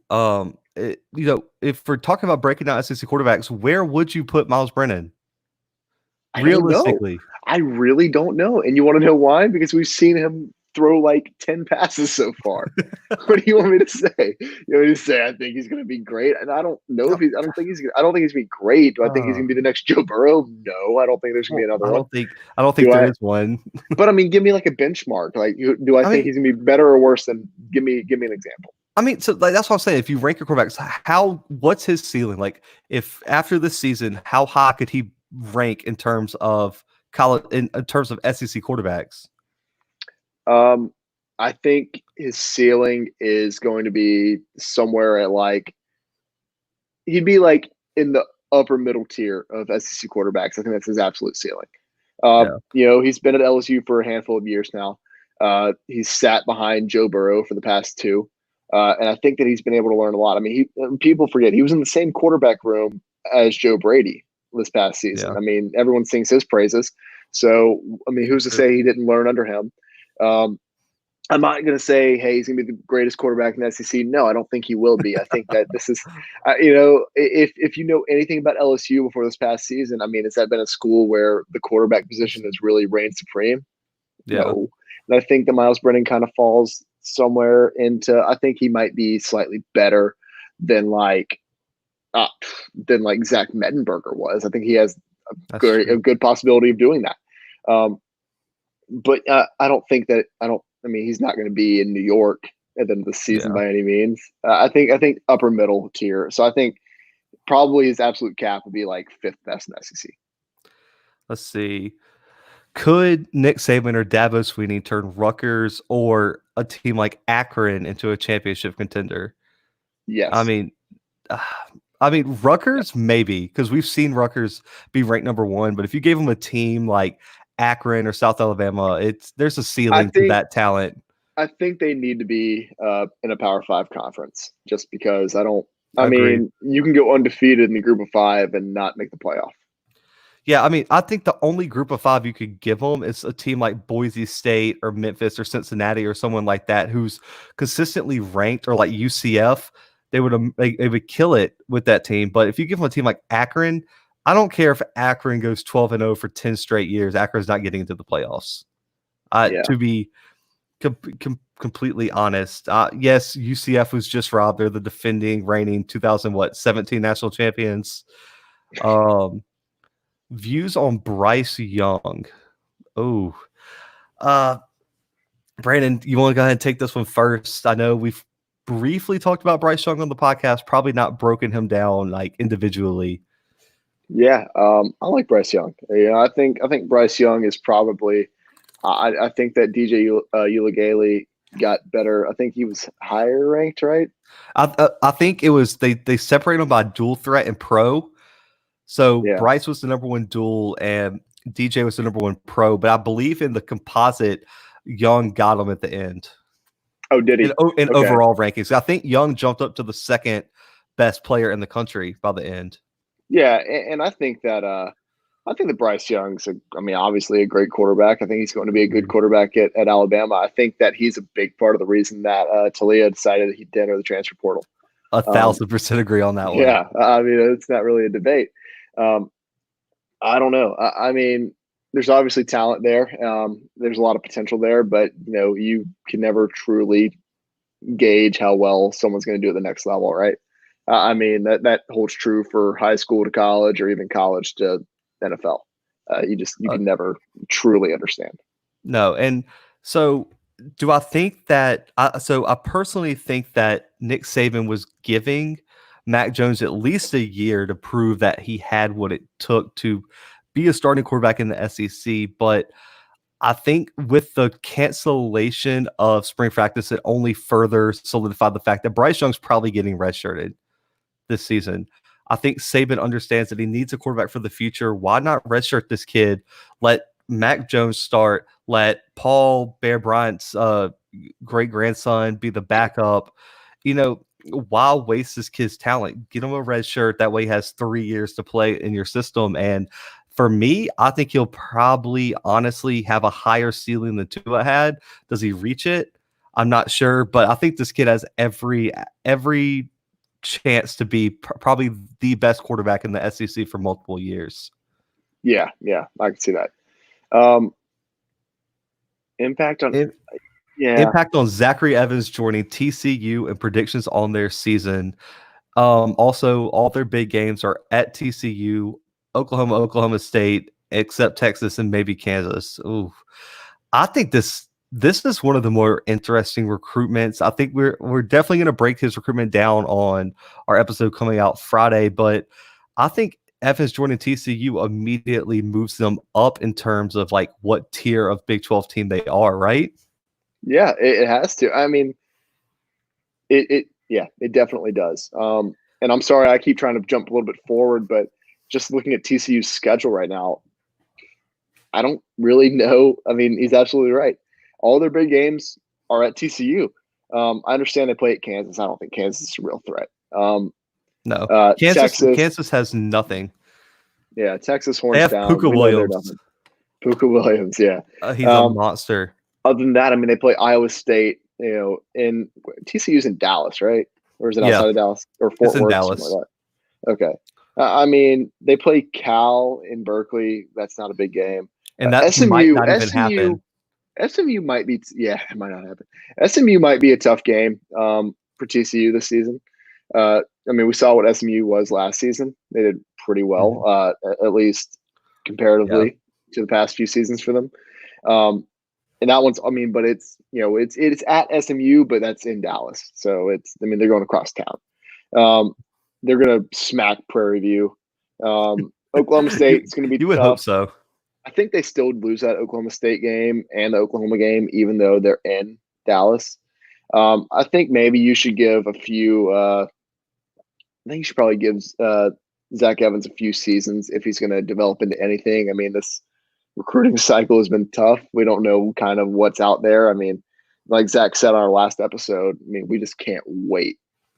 if we're talking about breaking down SEC quarterbacks, where would you put Miles Brennan? Realistically, I really don't know. And you want to know why? Because we've seen him throw like 10 passes so far. What do you want me to say? You want me to say I think he's going to be great? And I don't know if I don't think he's going to be great. Do I think he's going to be the next Joe Burrow? No, I don't think there's going to be another one. I don't think there is one. But I mean, give me like a benchmark. Like, do I think he's going to be better or worse than? Give me an example. I mean, so like that's what I'm saying. If you rank your quarterbacks, what's his ceiling? Like, if after this season, how high could he rank in terms of college, in terms of SEC quarterbacks? I think his ceiling is going to be somewhere at he'd be like in the upper middle tier of SEC quarterbacks. I think that's his absolute ceiling. He's been at LSU for a handful of years now. He's sat behind Joe Burrow for the past 2. And I think that he's been able to learn a lot. I mean, people forget he was in the same quarterback room as Joe Brady this past season. Yeah. I mean, everyone sings his praises. So, I mean, who's to say he didn't learn under him? I'm not going to say, hey, he's going to be the greatest quarterback in the SEC. No, I don't think he will be. I think that this is, if you know anything about LSU before this past season, I mean, has that been a school where the quarterback position has really reigned supreme? Yeah. No. And I think that Miles Brennan kind of falls somewhere into, I think he might be slightly better than Zach Mettenberger was. I think he has a good possibility of doing that. But I don't think that I mean, he's not going to be in New York at the end of the season Yeah. by any means. I think upper middle tier. So I think probably his absolute cap would be like fifth best in the SEC. Let's see. Could Nick Saban or Dabo Swinney turn Rutgers or a team like Akron into a championship contender? I Yes. mean, uh, Rutgers maybe, because we've seen Rutgers be ranked number one. But if you gave them a team like Akron or South Alabama, there's a I ceiling to think that talent. I think they need to be in a Power Five conference just because I don't. I Agreed. mean, you can go undefeated in the Group of Five and not make the playoff. Yeah, I mean, I think the only group of five you could give them is a team like Boise State or Memphis or Cincinnati or someone like that who's consistently ranked, or like UCF. They would kill it with that team. But if you give them a team like Akron, I don't care if Akron goes 12-0 for 10 straight years. Akron's not getting into the playoffs. Yeah. To be completely honest, yes, UCF was just robbed. They're the defending, reigning 2017 national champions. Views on Bryce Young. Oh, Brandon, you want to go ahead and take this one first? I know we've briefly talked about Bryce Young on the podcast, probably not broken him down like individually. Yeah, I like Bryce Young. I think Bryce Young is probably. I think that DJ Uligaley got better. I think he was higher ranked, right? I think it was they separated them by dual threat and pro. So Yeah. Bryce was the number one dual and DJ was the number one pro, but I believe in the composite, Young got him at the end. Oh, did he? In Okay. overall rankings. I think Young jumped up to the second best player in the country by the end. Yeah, and I think that Bryce Young's obviously a great quarterback. I think he's going to be a good quarterback at Alabama. I think that he's a big part of the reason that Talia decided he did enter the transfer portal. 1,000% agree on that one. Yeah, I mean, it's not really a debate. I don't know. I mean, there's obviously talent there. There's a lot of potential there, but you can never truly gauge how well someone's going to do at the next level, right? I mean, that holds true for high school to college or even college to NFL. You can never truly understand. No, and so do I think that? I personally think that Nick Saban was giving Mac Jones at least a year to prove that he had what it took to be a starting quarterback in the SEC. But I think with the cancellation of spring practice, it only further solidified the fact that Bryce Young's probably getting redshirted this season. I think Saban understands that he needs a quarterback for the future. Why not redshirt this kid? Let Mac Jones start. Let Paul Bear Bryant's great grandson be the backup. Why waste this kid's talent? Get him a red shirt. That way he has 3 years to play in your system. And for me, I think he'll probably honestly have a higher ceiling than Tua had. Does he reach it? I'm not sure, but I think this kid has every chance to be probably the best quarterback in the SEC for multiple years. Yeah, I can see that. Impact on Zachary Evans joining TCU and predictions on their season. Also, all their big games are at TCU, Oklahoma State, except Texas and maybe Kansas. Ooh, I think this is one of the more interesting recruitments. I think we're definitely going to break his recruitment down on our episode coming out Friday, but I think Evans joining TCU immediately moves them up in terms of like what tier of Big 12 team they are, right? Yeah, it has to. I mean, it definitely does. And I'm sorry, I keep trying to jump a little bit forward, but just looking at TCU's schedule right now, I don't really know. I mean, he's absolutely right. All their big games are at TCU. I understand they play at Kansas. I don't think Kansas is a real threat. No, Texas has nothing. Yeah, Texas horns they have down. Puka Williams. Puka Williams, yeah, he's a monster. Other than that, I mean, they play Iowa State. In TCU's in Dallas, right? Or is it outside of Dallas or Fort Worth? Dallas. Something like that. Okay. I mean, they play Cal in Berkeley. That's not a big game. And that might not even happen. SMU might be, it might not happen. SMU might be a tough game for TCU this season. I mean, we saw what SMU was last season. They did pretty well, at least comparatively. to the past few seasons for them. And that one's, I mean, but it's, it's at SMU, but that's in Dallas. So they're going across town. They're going to smack Prairie View. Oklahoma State is going to be You would tough. hope so. I think they still would lose that Oklahoma State game and the Oklahoma game, even though they're in Dallas. I think maybe you should give a few. I think you should probably give Zach Evans a few seasons if he's going to develop into anything. I mean, this recruiting cycle has been tough. We don't know kind of what's out there. I mean, like Zach said on our last episode, I mean, we just can't wait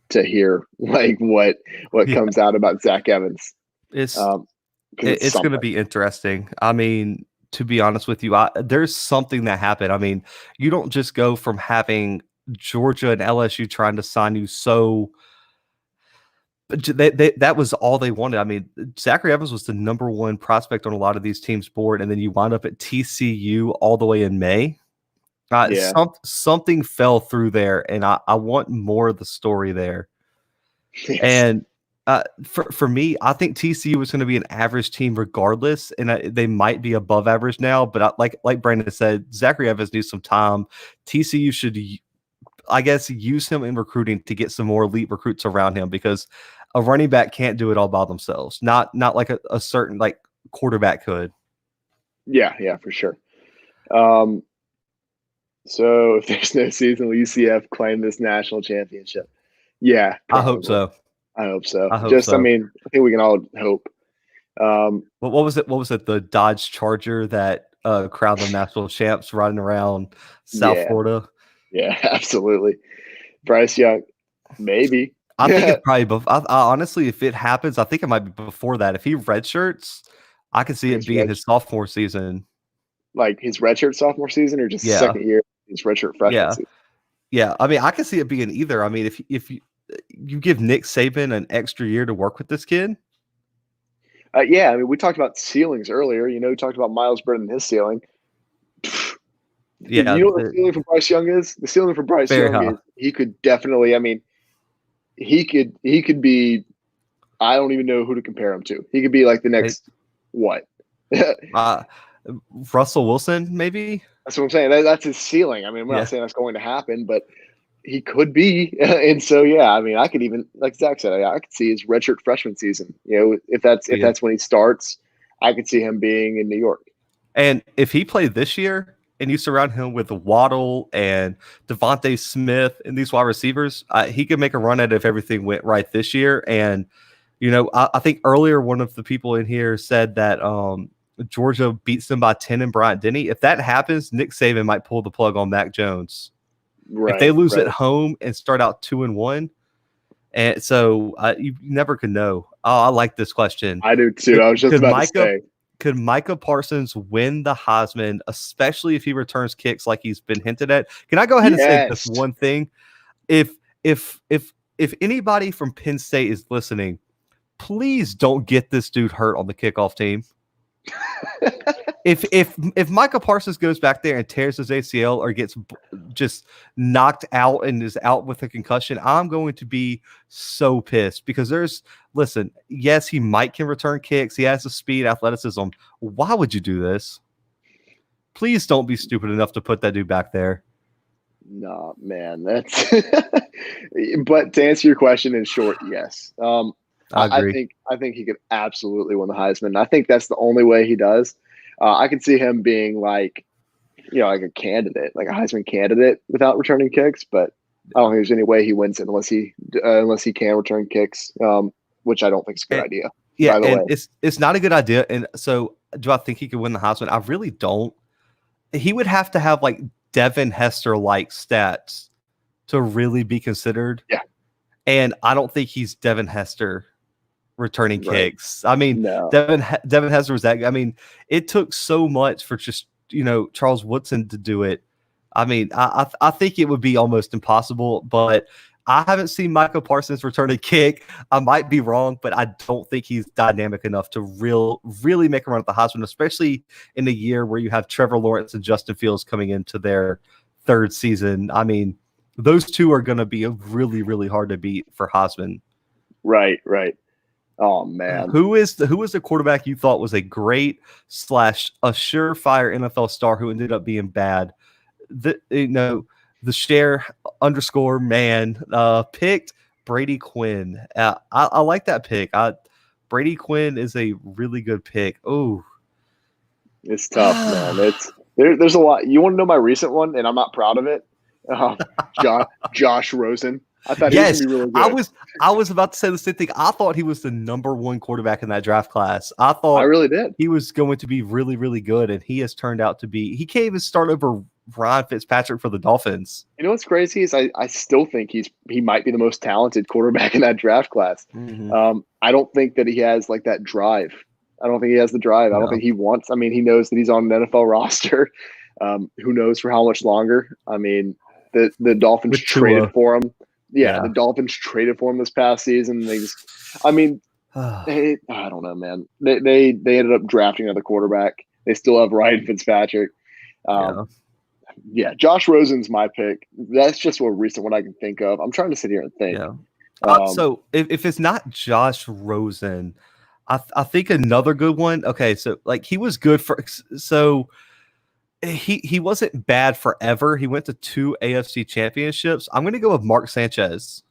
to hear like what comes out about Zach Evans. It's going to be interesting. I mean, to be honest with you, there's something that happened. I mean, you don't just go from having Georgia and LSU trying to sign you that was all they wanted. I mean, Zachary Evans was the number one prospect on a lot of these teams' board, and then you wind up at TCU all the way in May. Something fell through there, and I want more of the story there. Yes. And for me, I think TCU was going to be an average team regardless, and they might be above average now. But like Brandon said, Zachary Evans needs some time. TCU should, I guess, use him in recruiting to get some more elite recruits around him, because a running back can't do it all by themselves. Not like a certain like quarterback could. Yeah, for sure. So if there's no season, will UCF claim this national championship? Yeah, probably. I hope so. I mean, I think we can all hope. What was it? What was it? The Dodge Charger that crowned them national champs riding around South Florida. Yeah, absolutely. Bryce Young, maybe. I think it's probably. Honestly, if it happens, I think it might be before that. If he redshirts, I can see it being his sophomore season. Like his redshirt sophomore season, or just second year, his redshirt freshman season. Yeah, I mean, I can see it being either. I mean, if you give Nick Saban an extra year to work with this kid. I mean, we talked about ceilings earlier. We talked about Miles Brennan, his ceiling. Yeah, you know what the ceiling for Bryce Young is? The ceiling for Bryce Young is he could definitely. I mean, he could be. I don't even know who to compare him to. He could be like the next what? Russell Wilson, maybe. That's what I'm saying. That's his ceiling. I mean, I'm not saying that's going to happen, but he could be. And so, I mean, I could even, like Zach said, I could see his redshirt freshman season. If that's when he starts, I could see him being in New York. And if he played this year, and you surround him with Waddle and Devontae Smith and these wide receivers, he could make a run at it if everything went right this year. And I think earlier one of the people in here said that Georgia beats them by 10 in Bryant-Denny. If that happens, Nick Saban might pull the plug on Mac Jones. Right, if they lose at home and start out 2-1, and so you never could know. Oh, I like this question. I do too. I was just about to say. Could Micah Parsons win the Heisman, especially if he returns kicks like he's been hinted at? Can I go ahead and say this one thing? If anybody from Penn State is listening, please don't get this dude hurt on the kickoff team. If Micah Parsons goes back there and tears his ACL or gets just knocked out and is out with a concussion, I'm going to be so pissed, because yes, he can return kicks. He has the speed, athleticism. Why would you do this? Please don't be stupid enough to put that dude back there. No, man, that's. But to answer your question in short, yes. I agree. I think he could absolutely win the Heisman. I think that's the only way he does. I could see him being like a candidate, like a Heisman candidate without returning kicks, but I don't think there's any way he wins it unless he can return kicks, which I don't think is a good idea. Yeah, and it's not a good idea. And so, do I think he could win the Heisman? I really don't. He would have to have like Devin Hester-like stats to really be considered. Yeah, and I don't think he's Devin Hester returning kicks. I mean, no. Devin Hester was that. I mean, it took so much for just Charles Woodson to do it. I mean, I think it would be almost impossible, but I haven't seen Micah Parsons return a kick. I might be wrong, but I don't think he's dynamic enough to really make a run at the Heisman, especially in a year where you have Trevor Lawrence and Justin Fields coming into their third season. I mean, those two are going to be really, really hard to beat for Heisman. Right. Oh man, Who was the quarterback you thought was a great / a surefire NFL star who ended up being bad? The share underscore man picked Brady Quinn. I like that pick. Brady Quinn is a really good pick. Oh, it's tough, man. There's a lot. You want to know my recent one, and I'm not proud of it. Josh Rosen. I thought he was gonna be really good. I was about to say the same thing. I thought he was the number one quarterback in that draft class. I really did. He was going to be really, really good, and he has turned out to be. He can't even start over Ryan Fitzpatrick for the Dolphins. You know what's crazy is I still think he might be the most talented quarterback in that draft class. Mm-hmm. I don't think that he has like that drive. I don't think he has the drive. I don't think he wants. I mean, he knows that he's on an NFL roster. Who knows for how much longer? I mean, the Dolphins traded for him. Yeah, the Dolphins traded for him this past season. I don't know, man. They ended up drafting another quarterback. They still have Ryan Fitzpatrick. Josh Rosen's my pick. That's just a recent one I can think of. I'm trying to sit here and think. Yeah. So if it's not Josh Rosen, I think another good one. Okay, so like he was good for he wasn't bad forever. He went to 2 AFC championships. I'm going to go with Mark Sanchez.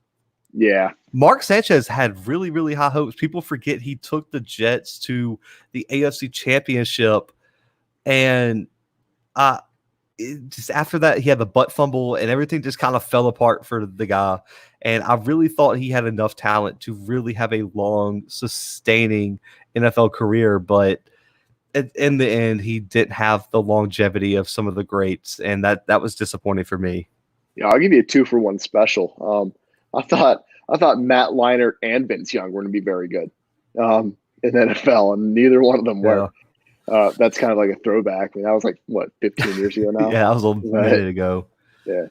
Yeah. Mark Sanchez had really, really high hopes. People forget he took the Jets to the AFC championship. And just after that, he had the butt fumble and everything just kind of fell apart for the guy. And I really thought he had enough talent to really have a long, sustaining NFL career. But in the end, he didn't have the longevity of some of the greats, and that was disappointing for me. Yeah, I'll give you a 2-for-1 special. I thought Matt Leinart and Vince Young were going to be very good in the NFL, and neither one of them were. That's kind of like a throwback. I mean, that was like, what, 15 years ago now? Yeah, that was a minute ago. Yeah.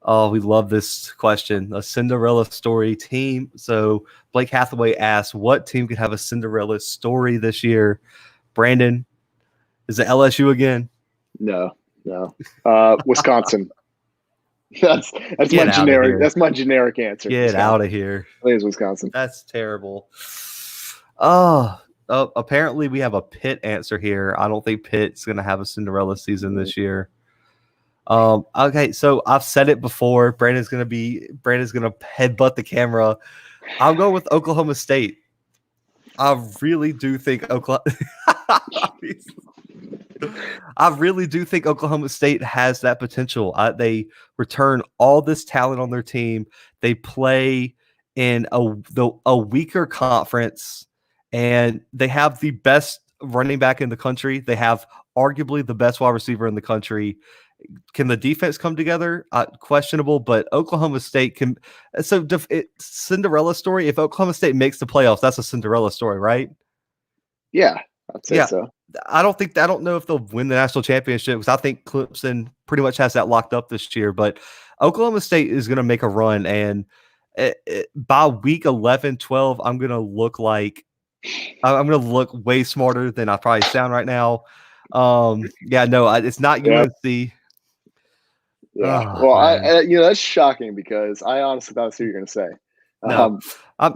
Oh, we love this question. A Cinderella story team. So Blake Hathaway asks, what team could have a Cinderella story this year? Brandon, is it LSU again? No. Wisconsin. That's my generic. That's my generic answer. Get out of here. I think it's Wisconsin. That's terrible. Apparently we have a Pitt answer here. I don't think Pitt's going to have a Cinderella season this year. Okay, so I've said it before. Brandon's going to headbutt the camera. I'll go with Oklahoma State. I really do think Oklahoma State has that potential. They return all this talent on their team. They play in a weaker conference, and they have the best running back in the country. They have arguably the best wide receiver in the country. Can the defense come together? Questionable, but Oklahoma State can. So Cinderella story. If Oklahoma State makes the playoffs, that's a Cinderella story, right? Yeah, I'd say so. I don't know if they'll win the national championship because I think Clemson pretty much has that locked up this year. But Oklahoma State is going to make a run, and by week 11, 12, I'm going to look way smarter than I probably sound right now. It's not UNC. Yeah. Well, that's shocking because I honestly thought that's what you were going to say. No.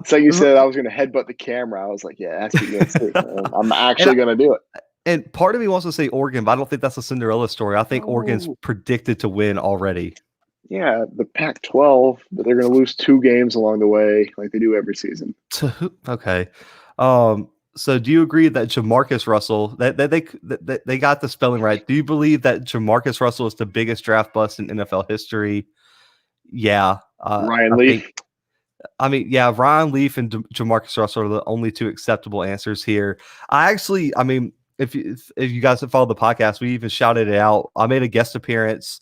So you said I was going to headbutt the camera. I was like, yeah, that's UNC. I'm actually going to do it. And part of me wants to say Oregon, but I don't think that's a Cinderella story. I think Oregon's predicted to win already. Yeah, the Pac-12, but they're going to lose 2 games along the way like they do every season. Okay. So do you agree that Jamarcus Russell, that they got the spelling right? Do you believe that Jamarcus Russell is the biggest draft bust in NFL history? Yeah. Ryan Leaf. Ryan Leaf and Jamarcus Russell are the only 2 acceptable answers here. If you guys have followed the podcast, we even shouted it out. I made a guest appearance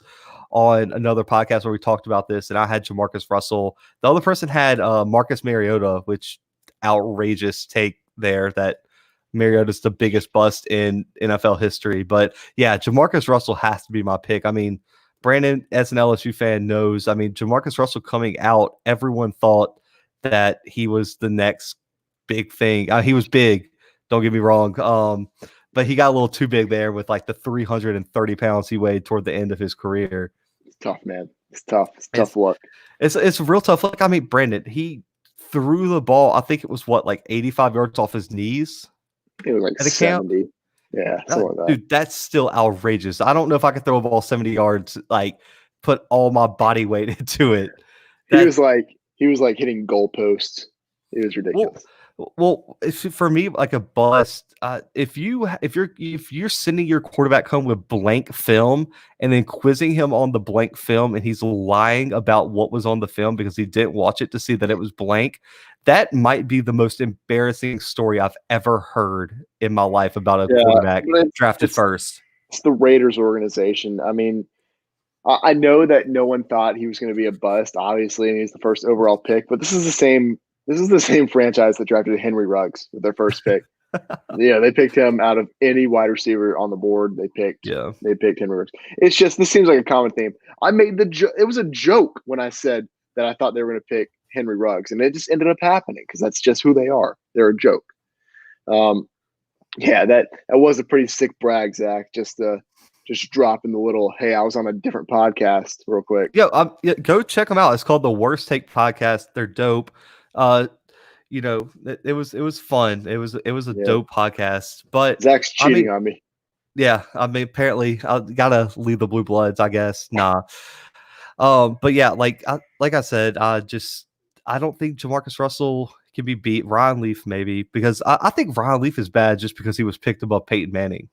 on another podcast where we talked about this, and I had Jamarcus Russell. The other person had Marcus Mariota, which outrageous take there that Mariota's the biggest bust in NFL history. But yeah, Jamarcus Russell has to be my pick. I mean, Brandon, as an LSU fan, knows, Jamarcus Russell coming out, everyone thought that he was the next big thing. He was big, don't get me wrong. But he got a little too big there with like the 330 pounds he weighed toward the end of his career. It's tough, man. It's tough. It's tough luck. It's real tough luck. Brandon, he threw the ball. I think it was like 85 yards off his knees It was like at a camp. 70. Yeah, something like that. Dude, that's still outrageous. I don't know if I could throw a ball 70 yards, like put all my body weight into it. He was like hitting goalposts. It was ridiculous. Well, for me, like a bust, if you're sending your quarterback home with blank film and then quizzing him on the blank film and he's lying about what was on the film because he didn't watch it to see that it was blank, that might be the most embarrassing story I've ever heard in my life about a quarterback drafted first. It's the Raiders organization. I mean, I know that no one thought he was going to be a bust, obviously, and he's the first overall pick. But this is the same franchise that drafted Henry Ruggs with their first pick. Yeah, they picked him out of any wide receiver on the board. They picked Henry Ruggs. It's just this seems like a common theme. I made it was a joke when I said that I thought they were going to pick Henry Ruggs, and it just ended up happening because that's just who they are. They're a joke. Yeah, that was a pretty sick brag, Zach. Just dropping the little, hey, I was on a different podcast real quick. Yeah, go check them out. It's called the Worst Take Podcast. They're dope. It was fun. It was a dope podcast. But Zach's cheating on me. Yeah, I mean, apparently I gotta leave the Bluebloods, I guess. Nah. But yeah, like I said, I don't think Jamarcus Russell can be beat. Ryan Leaf maybe, because I think Ryan Leaf is bad just because he was picked above Peyton Manning.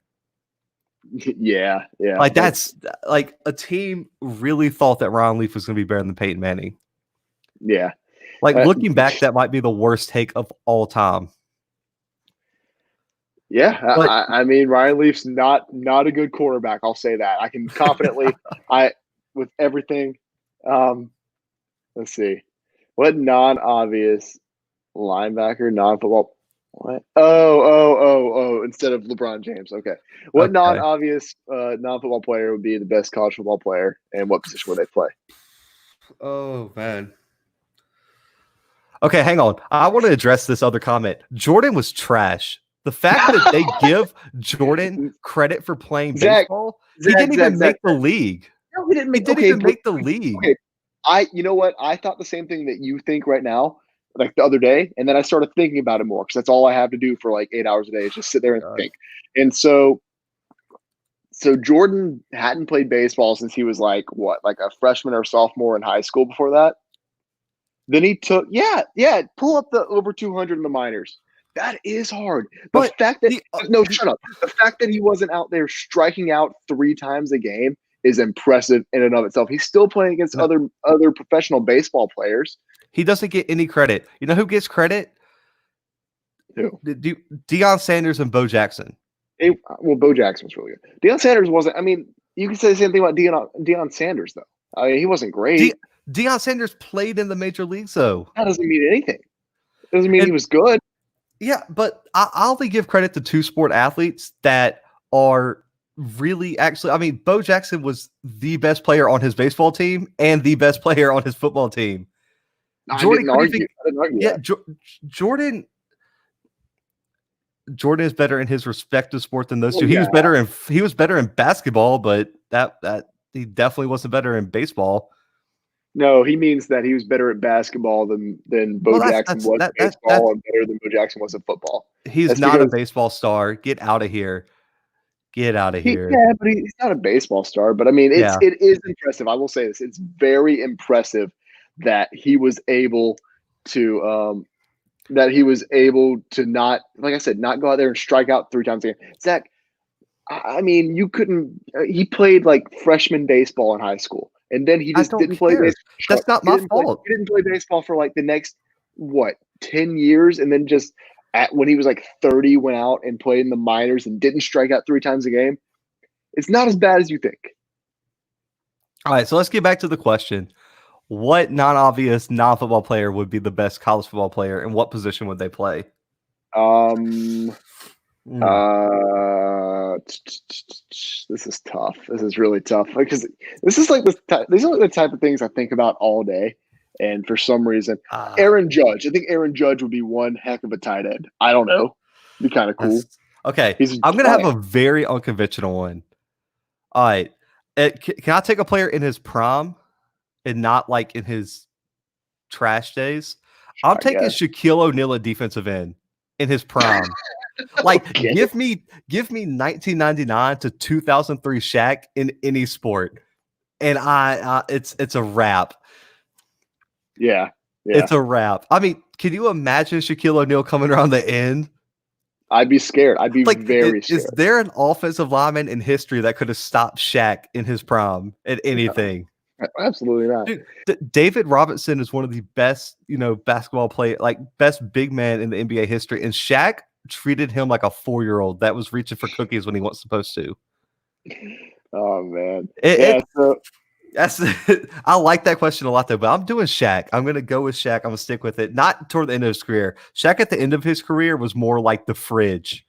Yeah. Like that's like a team really thought that Ryan Leaf was going to be better than Peyton Manning. Yeah. Like looking back, that might be the worst take of all time. Yeah, but, I mean Ryan Leaf's not a good quarterback. I'll say that. I can confidently, with everything. Let's see, what non-obvious linebacker, non-football. What? Oh! Instead of LeBron James. Okay. What non-obvious non-football player would be the best college football player, and what position would they play? Oh man. Okay, hang on. I want to address this other comment. Jordan was trash. The fact that they give Jordan credit for playing baseball, he didn't even make the league. No, he didn't make. He didn't even make the league. Okay. You know what? I thought the same thing that you think right now, like the other day, and then I started thinking about it more because that's all I have to do for like 8 hours a day is just sit there and think. And so Jordan hadn't played baseball since he was like a freshman or sophomore in high school before that. Then he took, pull up the over 200 in the minors. That is hard. The fact that shut up. The fact that he wasn't out there striking out 3 times a game is impressive in and of itself. He's still playing against other professional baseball players. He doesn't get any credit. You know who gets credit? Who? Deion Sanders and Bo Jackson. Bo Jackson was really good. Deion Sanders wasn't. I mean, you can say the same thing about Deion Sanders, though. I mean, he wasn't great. Deion Sanders played in the major leagues, though. That doesn't mean anything. It doesn't mean he was good. Yeah, but I only give credit to 2 sport athletes that are really actually. I mean, Bo Jackson was the best player on his baseball team and the best player on his football team. No, Jordan I didn't argue yeah, Jordan is better in his respective sport than those two. He was better in basketball, but that he definitely wasn't better in baseball. No, he means that he was better at basketball than Bo Jackson was at baseball and better than Bo Jackson was at football. He's not a baseball star. Get out of here. Get out of here. Yeah, but he's not a baseball star. But I mean, it is impressive. I will say this. It's very impressive that he was able to not, like I said, not go out there and strike out 3 times a game. Zach, I mean, you couldn't he played like freshman baseball in high school. And then he just didn't play baseball. That's not my fault. He didn't play baseball for like the next 10 years, and then just when he was like 30, went out and played in the minors and didn't strike out 3 times a game. It's not as bad as you think. All right, so let's get back to the question. What non-obvious non-football player would be the best college football player, and what position would they play? This is tough. This is really tough because this is like these are the type of things I think about all day. And for some reason, Aaron Judge. I think Aaron Judge would be one heck of a tight end. I don't know. Be kind of cool. Okay. I'm going to have a very unconventional one. All right. Can I take a player in his prime and not like in his trash days? I'm I taking guess. Shaquille O'Neal at defensive end in his prime. Like, Okay. give me 1999 to 2003 Shaq in any sport, and it's a wrap. Yeah. It's a wrap. I mean, can you imagine Shaquille O'Neal coming around the end? I'd be scared. I'd be Like, very is scared. there an offensive lineman in history that could have stopped Shaq in his prime at anything? No, absolutely not. Dude, David Robinson is one of the best, basketball best big man in the NBA history, and Shaq treated him like a 4-year-old that was reaching for cookies when he wasn't supposed to. Oh man. It, Yeah. So That's I like that question a lot though, but I'm doing Shaq. I'm gonna go with Shaq. I'm gonna stick with it. Not toward the end of his career. Shaq at the end of his career was more like the fridge.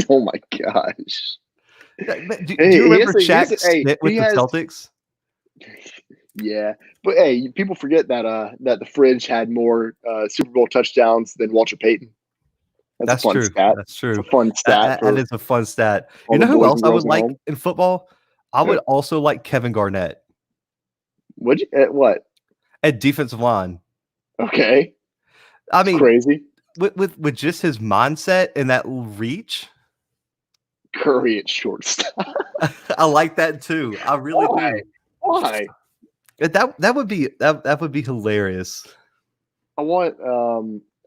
oh my gosh. Do Hey, you remember he has Shaq hey, spit with he the has Celtics? yeah. But hey, people forget that the fridge had more Super Bowl touchdowns than Walter Payton. That's a That's fun true. stat. That's It's true. a fun stat That for is a fun stat. You all the know who boys else and I would girls at like home. in football? I would Yeah. also like Kevin Garnett Would you what? at defensive line. Okay. I It's mean, crazy. with just his mindset and that reach, Curry at shortstop. I like that too. I really Why? do. Why? That would be hilarious. I want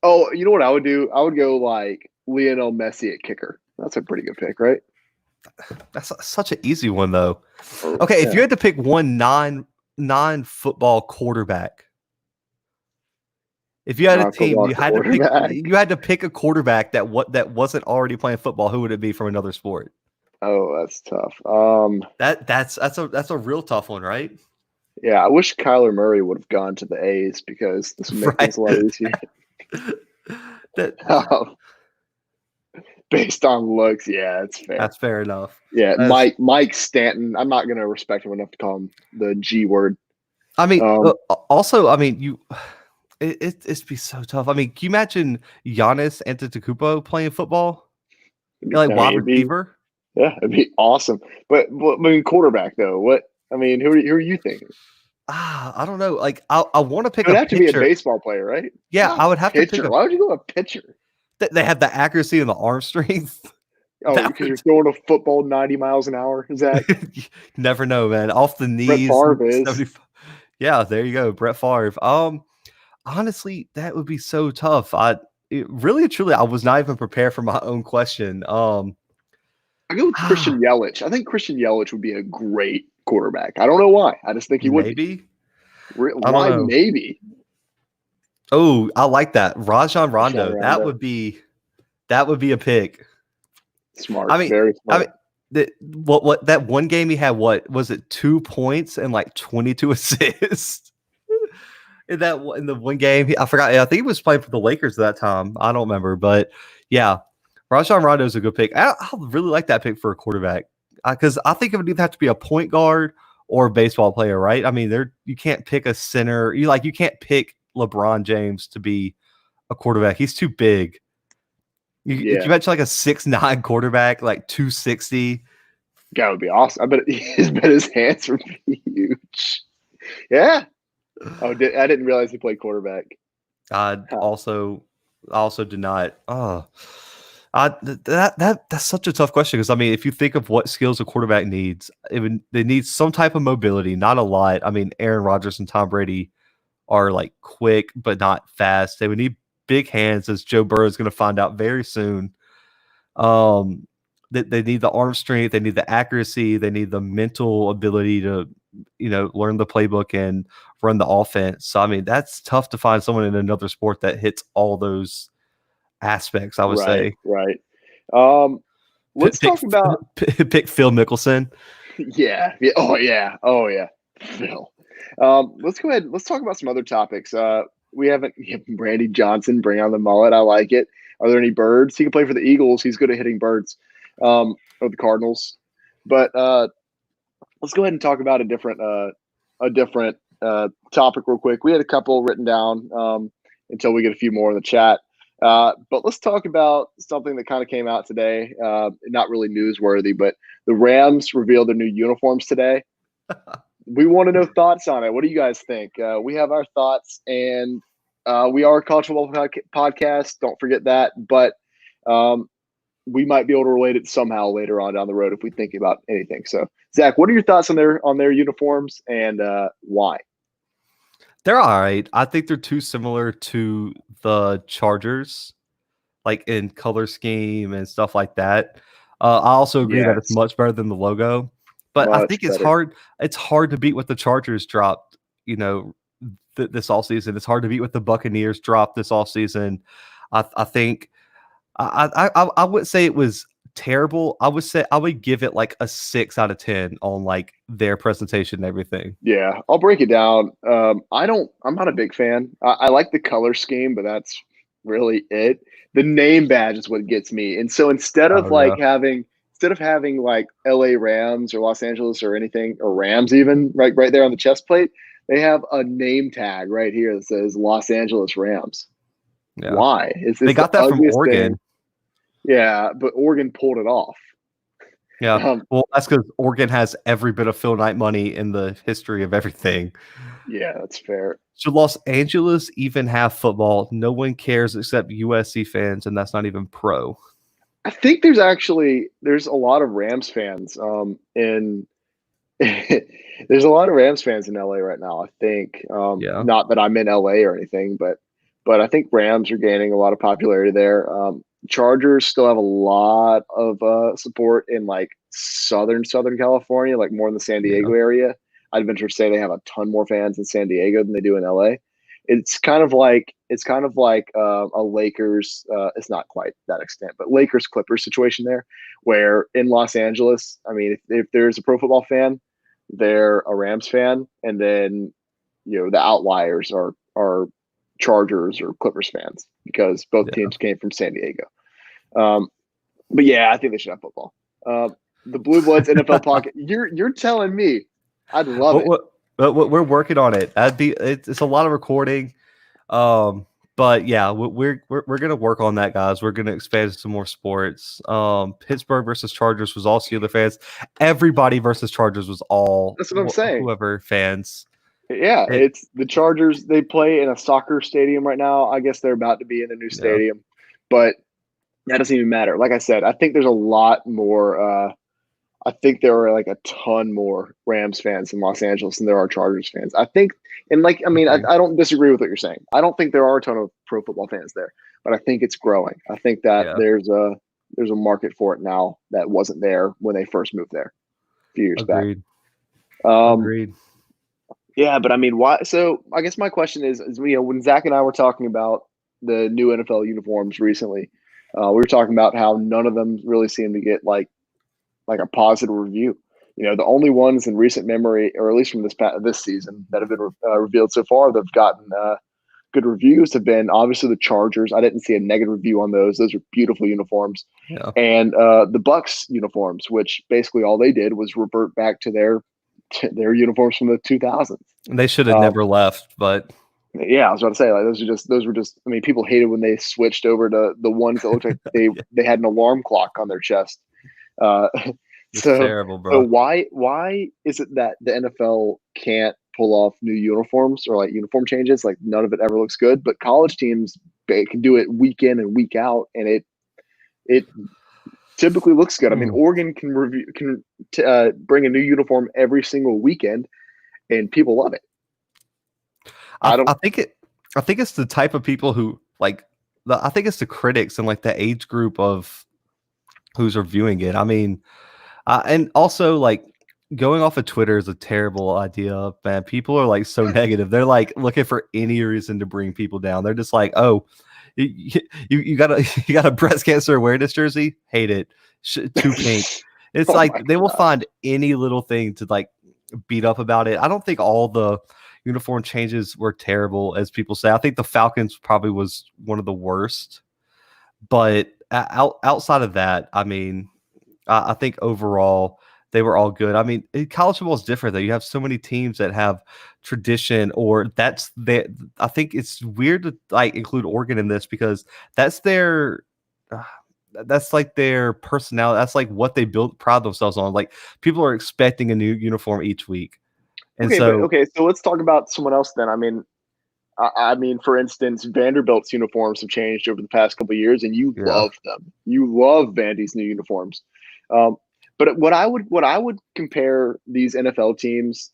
oh, you know what I would do? I would go like Lionel Messi at kicker. That's a pretty good pick, right? That's such an easy one though. Or, Okay, if yeah. you had to pick one non-football quarterback, if you had a team, Non-football quarterback. you had to pick a quarterback that wasn't already playing football, who would it be from another sport? Oh, that's tough. That's a real tough one, right? Yeah, I wish Kyler Murray would have gone to the A's because this would make Right. things a lot easier. That Based on looks, yeah, that's fair. that's fair enough. Yeah, That's- Mike Stanton. I'm not gonna respect him enough to call him the G word. I mean, Um, also, I mean, it'd be so tough. I mean, can you imagine Giannis Antetokounmpo playing football? Like I wide mean, receiver? it'd be awesome. But I mean, quarterback though. What I mean, who are you thinking? I don't know. Like I want to pick It would a have to be a pitcher. baseball player, right? Yeah, Not I would have to pick pitcher. a. Why would you go a pitcher? They have the accuracy and the arm strength. Oh, That because you're throwing a football 90 miles an hour, Zach. you never know, man. Off the Brett knees. Favre is. 75 Yeah, there you go, Brett Favre. Honestly, that would be so tough. Really truly, I was not even prepared for my own question. I go with Christian Yelich. I think Christian Yelich would be a great quarterback. I don't know why. I just think he would be. Maybe. I don't Why know. maybe? Oh, I like that. Rajon Rondo. Rondo. That would be a pick. Smart. I mean, Very smart. what that one game he had, what was it, 2 points and like 22 assists? in the one game, I forgot. I think he was playing for the Lakers at that time. I don't remember, but yeah, Rajon Rondo is a good pick. I really like that pick for a quarterback because I think it would either have to be a point guard or a baseball player, right? I mean, you can't pick a center. You can't pick LeBron James to be a quarterback. He's too big. If you mention like a 6'9" quarterback, like 260. That would be awesome. I bet his hands would be huge. Yeah. Oh, I didn't realize he played quarterback. I also did not. Oh, that's such a tough question because I mean, if you think of what skills a quarterback needs, they need some type of mobility, not a lot. I mean, Aaron Rodgers and Tom Brady are like quick but not fast. They would need big hands, as Joe Burrow is going to find out very soon. They need the arm strength, they need the accuracy, they need the mental ability to, learn the playbook and run the offense. So I mean, that's tough to find someone in another sport that hits all those aspects. I would say. Right. Let's talk about pick Phil Mickelson. Yeah. Oh yeah. Phil. Let's go ahead. Let's talk about some other topics. We haven't Brandy Johnson, bring on the mullet. I like it. Are there any birds? He can play for the Eagles. He's good at hitting birds, or the Cardinals. But let's go ahead and talk about a different topic real quick. We had a couple written down until we get a few more in the chat. But let's talk about something that kind of came out today. Not really newsworthy, but the Rams revealed their new uniforms today. we want to know thoughts on it. What do you guys think? We have our thoughts, and we are a college football podcast. Don't forget that. But um, we might be able to relate it somehow later on down the road if we think about anything. So, Zach, what are your thoughts on their uniforms and why? They're all right. I think they're too similar to the Chargers, like in color scheme and stuff like that. I also agree that it's Yes, much better than the logo, but I much think it's better. hard. It's hard to beat what the Chargers dropped. You know, this offseason. It's hard to beat what the Buccaneers dropped this offseason. I think I would say it was terrible. I would say I would give it like a 6 out of 10 on like their presentation and everything. Yeah, I'll break it down. I'm not a big fan. I like the color scheme, but that's really it. The name badge is what gets me. And so Oh yeah, instead of having like LA Rams or Los Angeles or anything or Rams even right there on the chest plate, they have a name tag right here that says Los Angeles Rams. yeah. Why? It's They the got that from ugliest Oregon. thing. Yeah, but Oregon pulled it off. Yeah. Um, Well, that's because Oregon has every bit of Phil Knight money in the history of everything. yeah, that's fair. Should Los Angeles even have football? No one cares except USC fans, and that's not even pro. I think there's a lot of Rams fans in there's a lot of Rams fans in LA right now. I think Yeah. not that I'm in LA or anything, but I think Rams are gaining a lot of popularity there. Chargers still have a lot of support in like Southern California, like more in the San Yeah. Diego area. I'd venture to say they have a ton more fans in San Diego than they do in LA. It's kind of like a Lakers. It's not quite that extent, but Lakers Clippers situation there, where in Los Angeles, I mean, if there's a pro football fan, they're a Rams fan, and then the outliers are Chargers or Clippers fans because both Yeah. teams came from San Diego. Um, but yeah, I think they should have football. The Blue Bloods NFL pocket. You're telling me, I'd love it. We're working on it. It's a lot of recording. But yeah, we're gonna work on that, guys. We're gonna expand some more sports. Pittsburgh versus Chargers was all Steeler fans. Everybody versus Chargers was all That's what I'm saying. whoever fans. Yeah, it's the Chargers. They play in a soccer stadium right now. I guess they're about to be in a new stadium, but that doesn't even matter. Like I said, I think there's a lot more. I think there are like a ton more Rams fans in Los Angeles than there are Chargers fans. I think, and like, I mean, I don't disagree with what you're saying. I don't think there are a ton of pro football fans there, but I think it's growing. I think that Yeah. there's a market for it now that wasn't there when they first moved there a few years Agreed. back. Agreed. Yeah, but I mean, why? So I guess my question is when Zach and I were talking about the new NFL uniforms recently, we were talking about how none of them really seem to get like a positive review. The only ones in recent memory, or at least from this season, that have been revealed so far, that've gotten good reviews have been obviously the Chargers. I didn't see a negative review on those. Those are beautiful uniforms. Yeah. And the Bucks uniforms, which basically all they did was revert back to their uniforms from the 2000s. They should have never left, but yeah, I was about to say, like, those were just. I mean, people hated when they switched over to the ones that looked like they had an alarm clock on their chest. it's So, terrible, bro. so why is it that the NFL can't pull off new uniforms or like uniform changes? Like none of it ever looks good, but college teams can do it week in and week out, and it typically looks good. I mean, Oregon can bring a new uniform every single weekend, and people love it. I think it's the type of people who like I think it's the critics and like the age group of who's reviewing it. I mean, and also like going off of Twitter is a terrible idea, man. People are like so negative. They're like looking for any reason to bring people down. They're just like, oh, you got a breast cancer awareness jersey? Hate it. Too pink. It's like they will find any little thing to like beat up about it. I don't think all the uniform changes were terrible, as people say. I think the Falcons probably was one of the worst. But outside of that, I mean, I think overall they were all good. I mean, college football is different though. You have so many teams that have tradition, or I think it's weird to like include Oregon in this because that's their. That's like their personality. That's like what they pride themselves on. Like people are expecting a new uniform each week, And so let's talk about someone else then. I mean, for instance, Vanderbilt's uniforms have changed over the past couple of years, and you yeah, love them. You love Vandy's new uniforms. Um, but what I would compare these NFL teams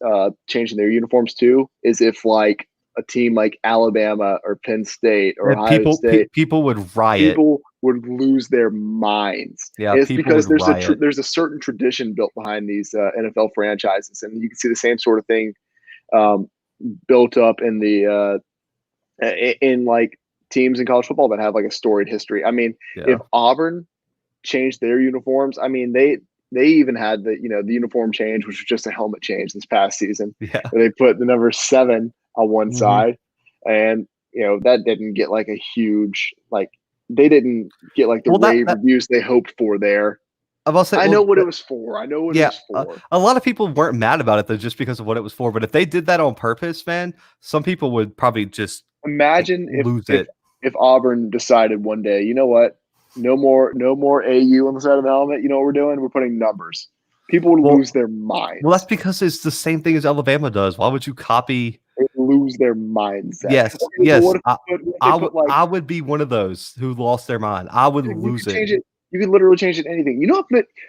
changing their uniforms to is if like a team like Alabama or Penn State or and Ohio State, people would riot. people would lose their minds. Yeah, And it's people because would riot. there's a certain tradition built behind these NFL franchises, and you can see the same sort of thing um, built up in the in like teams in college football that have like a storied history. I mean, Yeah. if Auburn changed their uniforms, I mean they even had the the uniform change, which was just a helmet change this past season. Yeah. Where they put the number 7 on one Mhm. side, and that didn't get like a huge like they didn't get like the rave reviews they hoped for there. I know what it was for. I know what it was for. A lot of people weren't mad about it though, just because of what it was for. But if they did that on purpose, man, some people would probably just imagine lose it. If Auburn decided one day, you know what, no more AU on the side of the helmet. You know what we're doing? We're putting numbers. People would lose their minds. Well, that's because it's the same thing as Alabama does. Why would you copy? They lose their minds. Yes, yes. I would be one of those who lost their mind. I would lose it. You can literally change it anything. You know,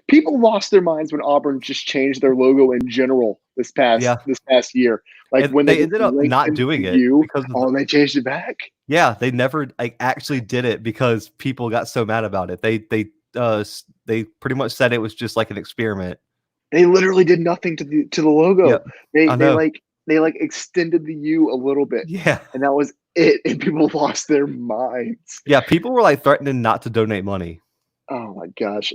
people lost their minds when Auburn just changed their logo in general this past year. Like and when they ended up not doing it because they changed it back. Yeah, they never actually did it because people got so mad about it. They pretty much said it was just like an experiment. They literally did nothing to the logo. Yeah, they extended the U a little bit. Yeah, and that was it. And people lost their minds. Yeah, people were like threatening not to donate money. Oh my gosh.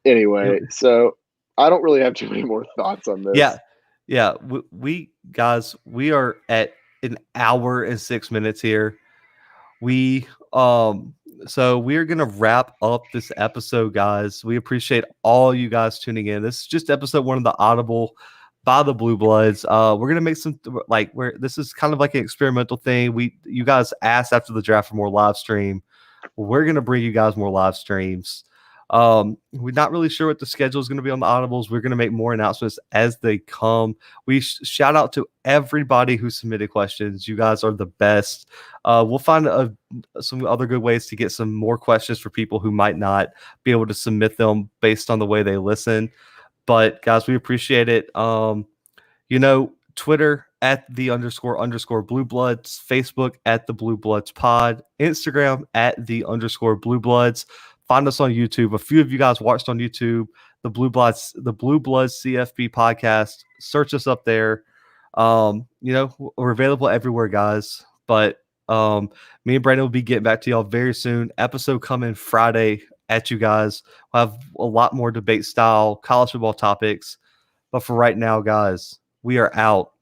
Anyway, so I don't really have too many more thoughts on this. Yeah. We guys, we are at an hour and 6 minutes here. So we're gonna wrap up this episode, guys. We appreciate all you guys tuning in. This is just episode 1 of the Audible by the Bluebloods. We're gonna make some this is kind of like an experimental thing. You guys asked after the draft for more live stream. We're gonna bring you guys more live streams. We're not really sure what the schedule is going to be on the Audibles. We're going to make more announcements as they come. We shout out to everybody who submitted questions. You guys are the best. We'll find some other good ways to get some more questions for people who might not be able to submit them based on the way they listen. But guys, we appreciate it. Twitter at the __ Bluebloods, Facebook at the Bluebloods pod, Instagram at the _ Bluebloods. Find us on YouTube. A few of you guys watched on YouTube, the Bluebloods CFB podcast. Search us up there. We're available everywhere, guys. But me and Brandon will be getting back to y'all very soon. Episode coming Friday at you guys. We'll have a lot more debate style, college football topics. But for right now, guys, we are out.